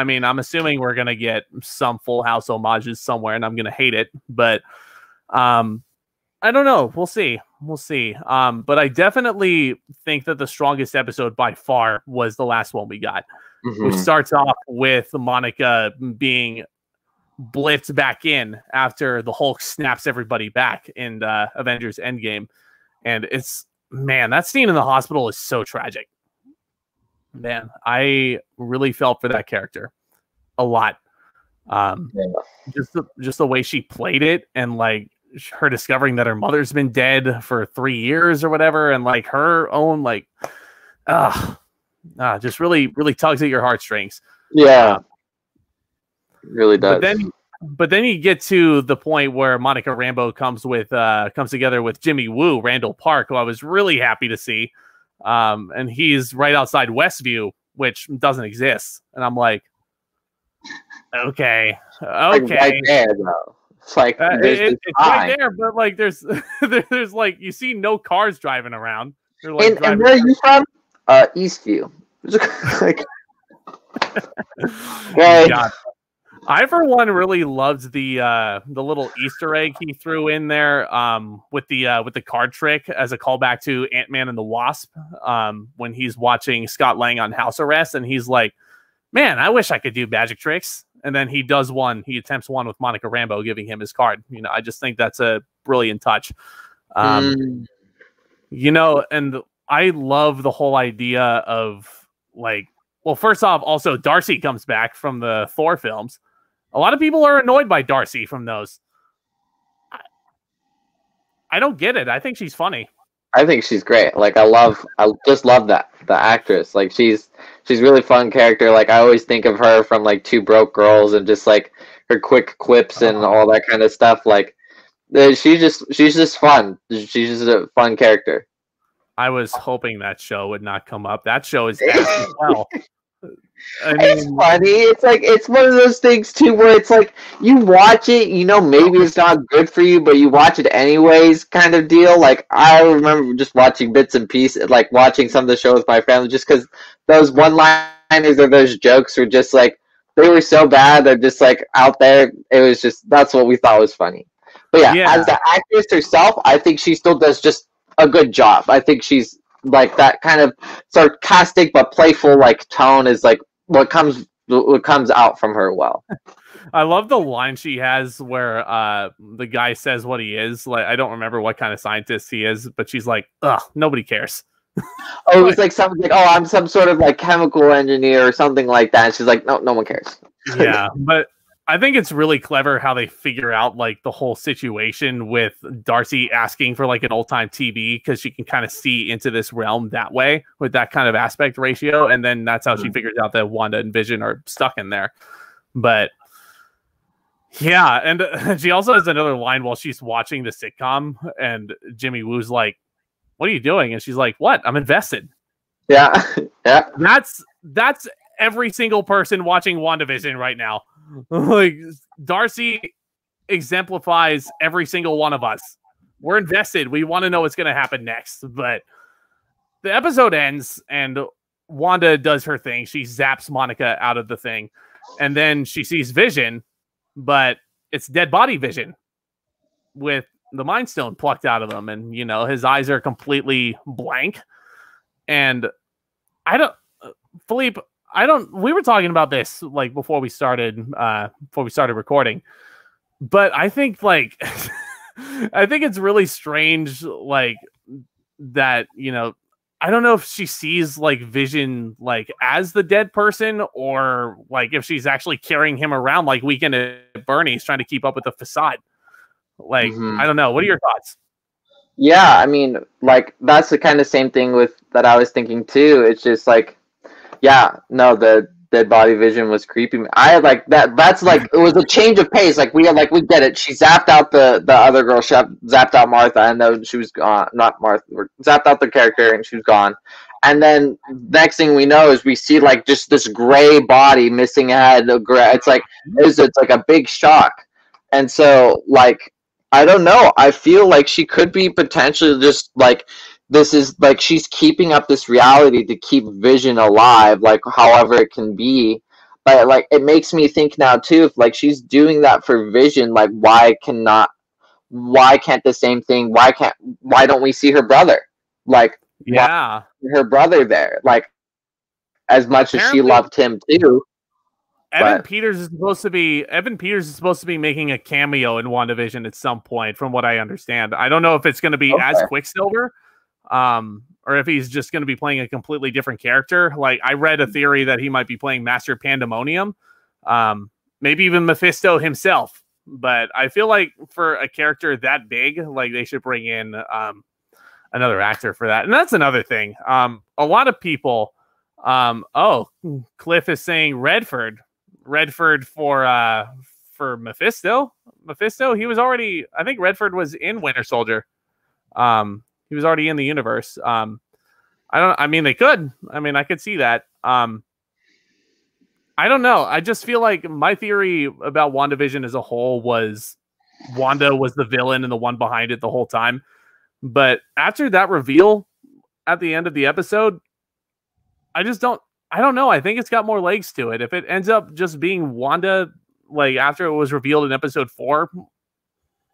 mean, I'm assuming we're gonna get some Full House homages somewhere, and I'm gonna hate it. But I don't know. We'll see. But I definitely think that the strongest episode by far was the last one we got, which starts off with Monica being blitzed back in after the Hulk snaps everybody back in Avengers Endgame. And it's, man, that scene in the hospital is so tragic. Man, I really felt for that character a lot. Just the way she played it, and like her discovering that her mother's been dead for 3 years or whatever, and like her own like just really tugs at your heartstrings. Really does. But then you get to the point where Monica Rambeau comes together with Jimmy Woo, Randall Park, who I was really happy to see. And he's right outside Westview, which doesn't exist. And I'm like, okay. Like right there, though. It's like it's right there, but like there's like you see no cars driving around. Like, and where are you from? Eastview. Like, God. I, for one, really loved the little Easter egg he threw in there with the card trick as a callback to Ant-Man and the Wasp when he's watching Scott Lang on house arrest, and he's like, man, I wish I could do magic tricks. And then he attempts one with Monica Rambeau giving him his card. You know, I just think that's a brilliant touch. You know, and I love the whole idea of like, well, first off, also Darcy comes back from the Thor films. A lot of people are annoyed by Darcy from those. I don't get it. I think she's funny. I think she's great. Like I just love the actress. Like she's really fun character. Like I always think of her from like Two Broke Girls and just like her quick quips and all that kind of stuff. Like she's just fun. She's just a fun character. I was hoping that show would not come up. That show is ass as well. I mean, it's funny. It's like it's one of those things too, where it's like you watch it, you know, maybe it's not good for you, but you watch it anyways, kind of deal. Like I remember just watching bits and pieces, like watching some of the shows with my family, just because those one-liners or those jokes were just like they were so bad, they're just like out there. It was just that's what we thought was funny. But yeah, as the actress herself, I think she still does just a good job. I think she's like that kind of sarcastic but playful like tone is like what comes out from her well. I love the line she has where the guy says what he is. Like I don't remember what kind of scientist he is, but she's like, ugh, nobody cares. Oh, it was like something like, oh, I'm some sort of like chemical engineer or something like that. And she's like, no one cares. Yeah, but I think it's really clever how they figure out like the whole situation with Darcy asking for like an old time TV because she can kind of see into this realm that way with that kind of aspect ratio. And then that's how she figures out that Wanda and Vision are stuck in there. But yeah, and she also has another line while she's watching the sitcom and Jimmy Woo's like, what are you doing? And she's like, what? I'm invested. Yeah. Yeah. That's every single person watching WandaVision right now. Like Darcy exemplifies every single one of us. We're invested. We want to know what's going to happen next. But the episode ends and Wanda does her thing. She zaps Monica out of the thing. And then she sees Vision, but it's dead body Vision with the Mind Stone plucked out of him. And, you know, his eyes are completely blank. And Philippe, we were talking about this like before we started recording, but I think like, I think it's really strange, like that, you know, I don't know if she sees like Vision like as the dead person, or like if she's actually carrying him around like Weekend at Bernie's, trying to keep up with the facade. Like, I don't know. What are your thoughts? Yeah, I mean, like that's the kind of same thing with that I was thinking too. It's just like, yeah, no, the dead body Vision was creepy. I had like that. That's like it was a change of pace. Like we get it. She zapped out the other girl. She zapped out Martha, and then she was gone. Not Martha. Zapped out the character, and she was gone. And then next thing we know is we see like just this gray body, missing a head. It's like it's like a big shock. And so like I don't know. I feel like she could be potentially just like this is like she's keeping up this reality to keep Vision alive, like however it can be. But like it makes me think now too, if like she's doing that for Vision, like why can't the same thing why don't we see her brother? Like Yeah, her brother there. Like as much as she loved him too. Evan Peters is supposed to be making a cameo in WandaVision at some point, from what I understand. I don't know if it's going to be as Quicksilver, or if he's just going to be playing a completely different character. Like I read a theory that he might be playing Master Pandemonium, maybe even Mephisto himself. But I feel like for a character that big, like they should bring in another actor for that. And that's another thing. A lot of people, Cliff is saying Redford for Mephisto. He was already, I think Redford was in Winter Soldier. He was already in the universe. They could. I could see that. I don't know. I just feel like my theory about WandaVision as a whole was Wanda was the villain and the one behind it the whole time. But after that reveal at the end of the episode, I don't know. I think it's got more legs to it. If it ends up just being Wanda, like after it was revealed in episode 4,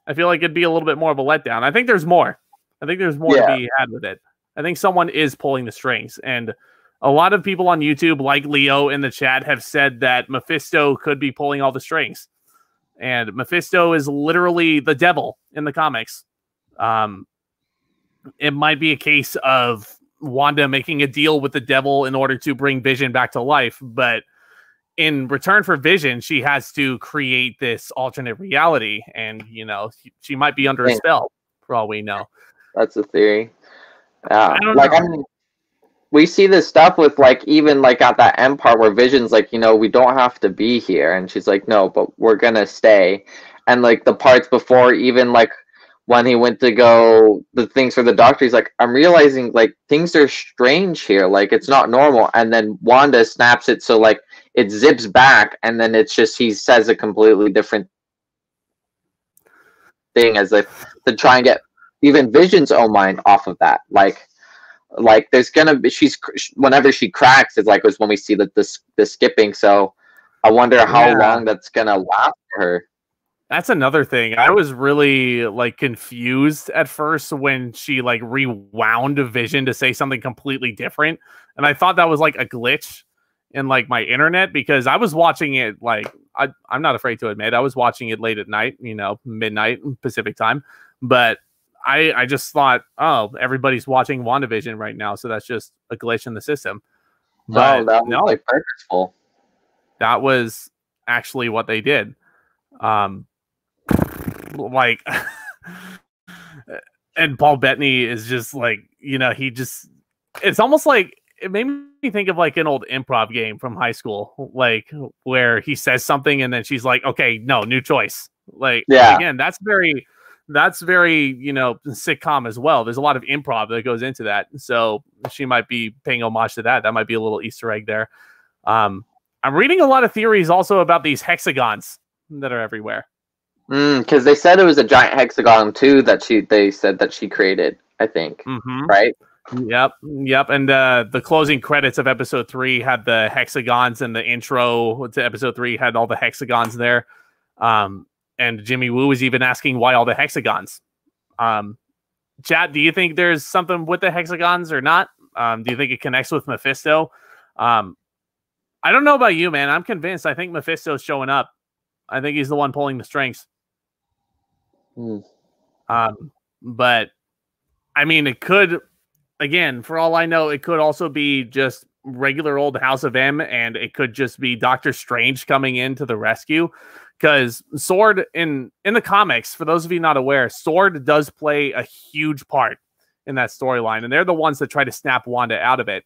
I feel like it'd be a little bit more of a letdown. I think there's more. To be had with it. I think someone is pulling the strings. And a lot of people on YouTube, like Leo in the chat, have said that Mephisto could be pulling all the strings. And Mephisto is literally the devil in the comics. It might be a case of Wanda making a deal with the devil in order to bring Vision back to life, but in return for Vision, she has to create this alternate reality, and she might be under a spell for all we know. That's a theory. We see this stuff with like even like at that end part where Vision's like, we don't have to be here, and she's like, no, but we're gonna stay. And like the parts before, even like when he went to go the things for the doctor, he's like, I'm realizing like things are strange here, like it's not normal. And then Wanda snaps it so like it zips back, and then it's just he says a completely different thing as if to try and get even Vision's own mind off of that. Like there's gonna be whenever she cracks, it's like was when we see the skipping. So I wonder how long that's gonna last for her. That's another thing. I was really like confused at first when she like rewound Vision to say something completely different, and I thought that was like a glitch in like my internet, because I was watching it like I'm not afraid to admit I was watching it late at night, midnight Pacific time, but I just thought, oh, everybody's watching WandaVision right now, so that's just a glitch in the system. But that was like purposeful. That was actually what they did. Like, and Paul Bettany is just like, it's almost like it made me think of like an old improv game from high school, like where he says something and then she's like, okay, no, new choice. Like, again, that's very sitcom as well. There's a lot of improv that goes into that, so she might be paying homage to that. That might be a little Easter egg there. I'm reading a lot of theories also about these hexagons that are everywhere. Because they said it was a giant hexagon too they said that she created, I think. Right? Yep. And the closing credits of episode 3 had the hexagons, and the intro to episode 3 had all the hexagons there. And Jimmy Woo was even asking why all the hexagons. Chat, do you think there's something with the hexagons or not? Do you think it connects with Mephisto? I don't know about you, man. I'm convinced. I think Mephisto's showing up. I think he's the one pulling the strings. But I mean, it could again, for all I know, it could also be just regular old House of M, and it could just be Doctor Strange coming in to the rescue. Because Sword in the comics, for those of you not aware, Sword does play a huge part in that storyline, and they're the ones that try to snap Wanda out of it.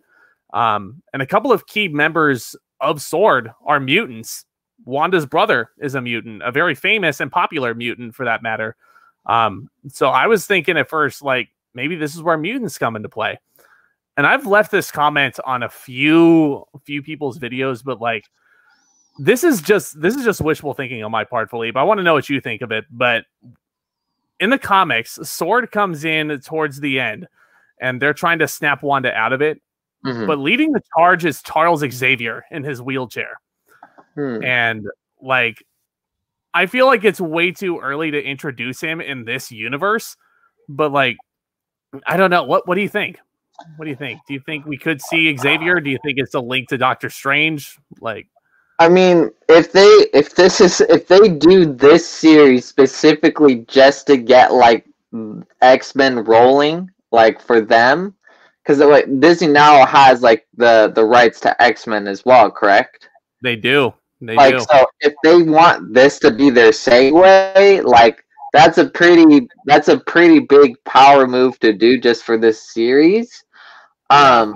And a couple of key members of Sword are mutants. Wanda's brother is a mutant, a very famous and popular mutant for that matter. So I was thinking at first, like, maybe this is where mutants come into play. And I've left this comment on a few people's videos, but like, this is just wishful thinking on my part, Felipe. I want to know what you think of it. But in the comics, Sword comes in towards the end, and they're trying to snap Wanda out of it. Mm-hmm. But leading the charge is Charles Xavier in his wheelchair. And like, I feel like it's way too early to introduce him in this universe. But like, I don't know. What do you think? What do you think? Do you think we could see Xavier? Do you think it's a link to Doctor Strange? Like, I mean, if they do this series specifically just to get like X-Men rolling, like for them, because like Disney now has like the rights to X-Men as well, correct? They do. They like do. So if they want this to be their segue, like that's a pretty big power move to do just for this series. But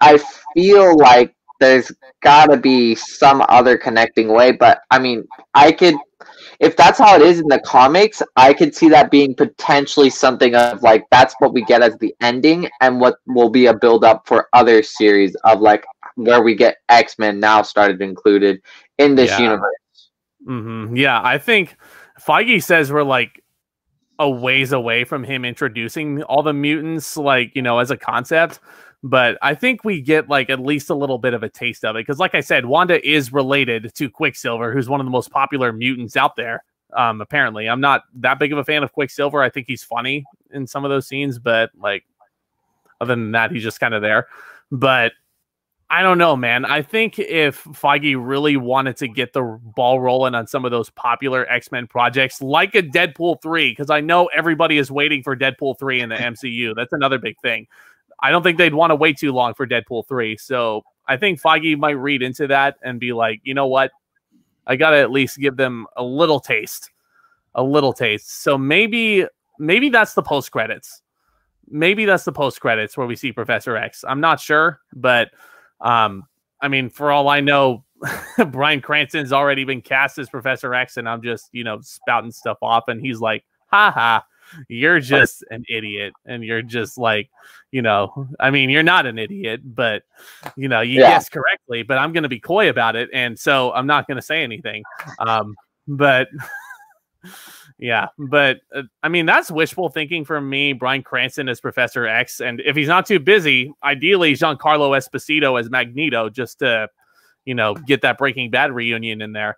I feel like there's gotta be some other connecting way. But I mean, if that's how it is in the comics, I could see that being potentially something of like that's what we get as the ending, and what will be a build up for other series of like where we get X-Men now started included in this universe. Mm-hmm. Yeah, I think Feige says we're like a ways away from him introducing all the mutants, like, you know, as a concept. But I think we get like at least a little bit of a taste of it. Because like I said, Wanda is related to Quicksilver, who's one of the most popular mutants out there. Apparently, I'm not that big of a fan of Quicksilver. I think he's funny in some of those scenes, but like other than that, he's just kind of there. But I don't know, man. I think if Feige really wanted to get the ball rolling on some of those popular X-Men projects, like a Deadpool 3, because I know everybody is waiting for Deadpool 3 in the MCU. That's another big thing. I don't think they'd want to wait too long for Deadpool 3. So I think Feige might read into that and be like, you know what? I got to at least give them a little taste. A little taste. So maybe that's the post-credits. Maybe that's the post-credits where we see Professor X. I'm not sure, but I mean, for all I know, Bryan Cranston's already been cast as Professor X, and I'm just, you know, spouting stuff off, and he's like, haha, you're just an idiot, and you're just like, you know, I mean, you're not an idiot, but, you know, you guessed correctly, but I'm going to be coy about it, and so I'm not going to say anything. But yeah, but I mean, that's wishful thinking for me. Bryan Cranston as Professor X, and if he's not too busy, ideally Giancarlo Esposito as Magneto, just to, you know, get that Breaking Bad reunion in there.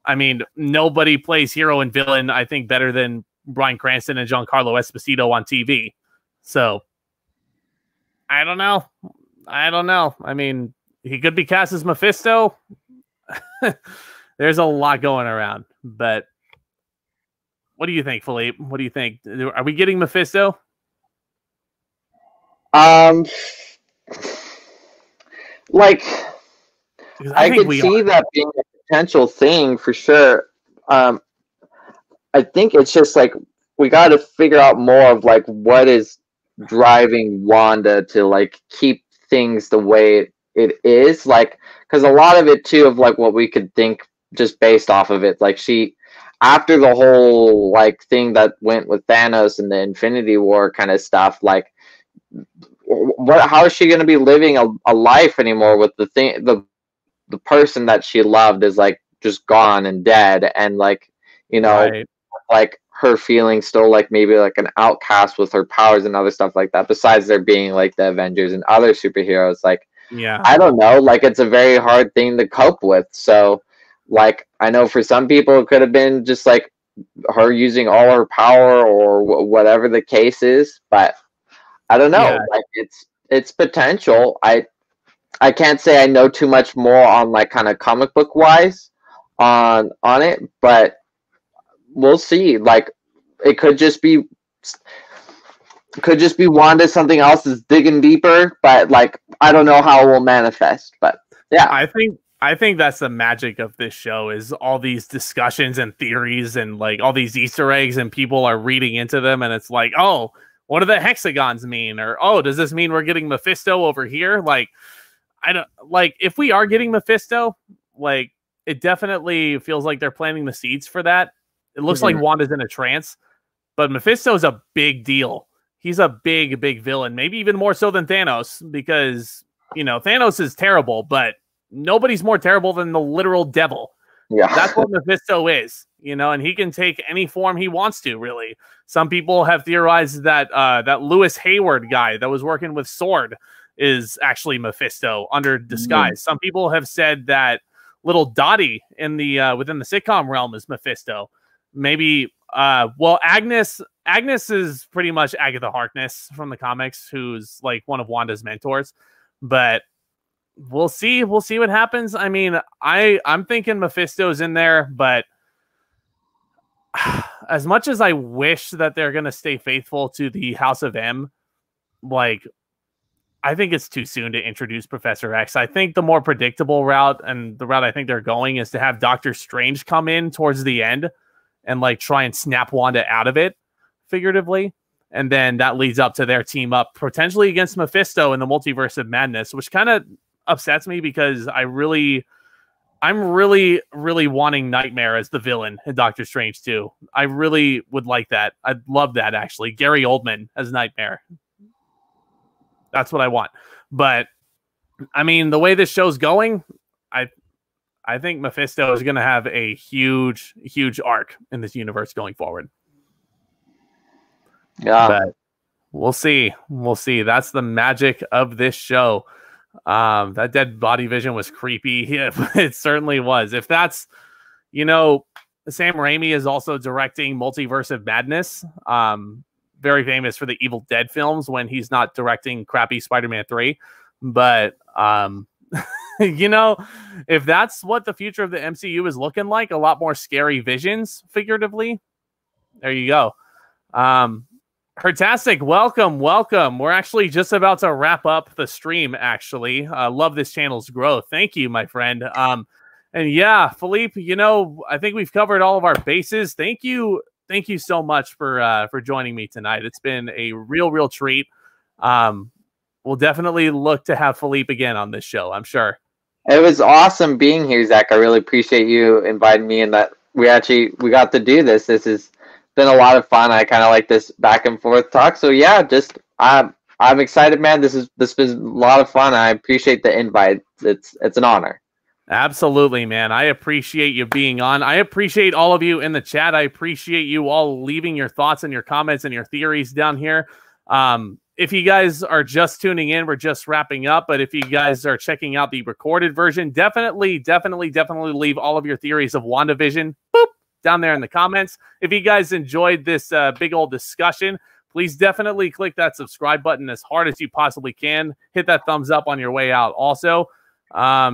I mean, nobody plays hero and villain, I think, better than Bryan Cranston and Giancarlo Esposito on TV. So I don't know. I mean, he could be cast as Mephisto. There's a lot going around, but what do you think, Felipe? What do you think? Are we getting Mephisto? Like, I could see that being a potential thing for sure. I think it's just like we got to figure out more of like what is driving Wanda to like keep things the way it is, like, because a lot of it too of like what we could think just based off of it, like she, after the whole like thing that went with Thanos and the Infinity War kind of stuff, like how is she going to be living a life anymore with the person that she loved is like just gone and dead, and like, you know, right, like her feeling still like maybe like an outcast with her powers and other stuff like that, besides there being like the Avengers and other superheroes, like, yeah, I don't know, like it's a very hard thing to cope with. So like, I know for some people it could have been just like her using all her power or whatever the case is, but I don't know. Yeah. Like it's potential. I can't say I know too much more on like kind of comic book wise on it, but we'll see. Like it could just be Could just be Wanda. Something else is digging deeper, but like I don't know how it will manifest. But yeah, I think that's the magic of this show is all these discussions and theories and like all these Easter eggs and people are reading into them and it's like, oh, what do the hexagons mean? Or oh, does this mean we're getting Mephisto over here? Like, I don't like if we are getting Mephisto, like it definitely feels like they're planting the seeds for that. It looks like Wanda's in a trance, but Mephisto's a big deal. He's a big, big villain, maybe even more so than Thanos, because you know Thanos is terrible, but nobody's more terrible than the literal devil. yeah, That's what Mephisto is, you know, and he can take any form he wants to, really. Some people have theorized that that Lewis Hayward guy that was working with Sword is actually Mephisto under disguise. Some people have said that little Dottie in the within the sitcom realm is Mephisto. Maybe well, Agnes is pretty much Agatha Harkness from the comics, who's like one of Wanda's mentors, but we'll see what happens. I mean, I'm thinking Mephisto's in there, but as much as I wish that they're going to stay faithful to the House of M, like I think it's too soon to introduce Professor X. I think the more predictable route and the route I think they're going is to have Doctor Strange come in towards the end and like try and snap Wanda out of it figuratively. And then that leads up to their team up potentially against Mephisto in the Multiverse of Madness, which kind of upsets me because I'm really wanting Nightmare as the villain in Doctor Strange 2. I really would like that. I'd love that, actually. Gary Oldman as Nightmare. That's what I want. But I mean, the way this show's going, I think Mephisto is going to have a huge arc in this universe going forward. yeah. But we'll see. That's the magic of this show. That dead body vision was creepy. Yeah, it certainly was. If that's, you know, Sam Raimi is also directing Multiverse of Madness. Very famous for the Evil Dead films when he's not directing crappy Spider-Man 3. But, you know, if that's what the future of the MCU is looking like, a lot more scary visions, figuratively, there you go. Fantastic. Welcome. We're actually just about to wrap up the stream, actually. Love this channel's growth. Thank you, my friend. And yeah, Felipe, you know, I think we've covered all of our bases. Thank you so much for joining me tonight. It's been a real treat. We'll definitely look to have Felipe again on this show, I'm sure. It was awesome being here, Zach. I really appreciate you inviting me and that we got to do this. This has been a lot of fun. I kind of like this back and forth talk. So yeah, just I'm excited, man. This has been a lot of fun. I appreciate the invite. It's an honor. Absolutely, man. I appreciate you being on. I appreciate all of you in the chat. I appreciate you all leaving your thoughts and your comments and your theories down here. If you guys are just tuning in, we're just wrapping up. But if you guys are checking out the recorded version, definitely leave all of your theories of WandaVision down there in the comments. If you guys enjoyed this big old discussion, please definitely click that subscribe button as hard as you possibly can. Hit that thumbs up on your way out. Also,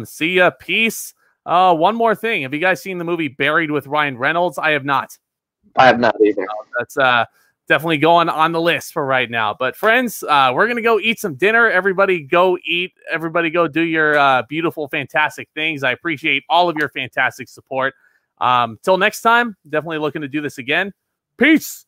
see ya. Peace. One more thing. Have you guys seen the movie Buried with Ryan Reynolds? I have not. I have not either. That's definitely going on the list for right now. But friends, we're going to go eat some dinner. Everybody go eat. Everybody go do your beautiful, fantastic things. I appreciate all of your fantastic support. Till next time, definitely looking to do this again. Peace.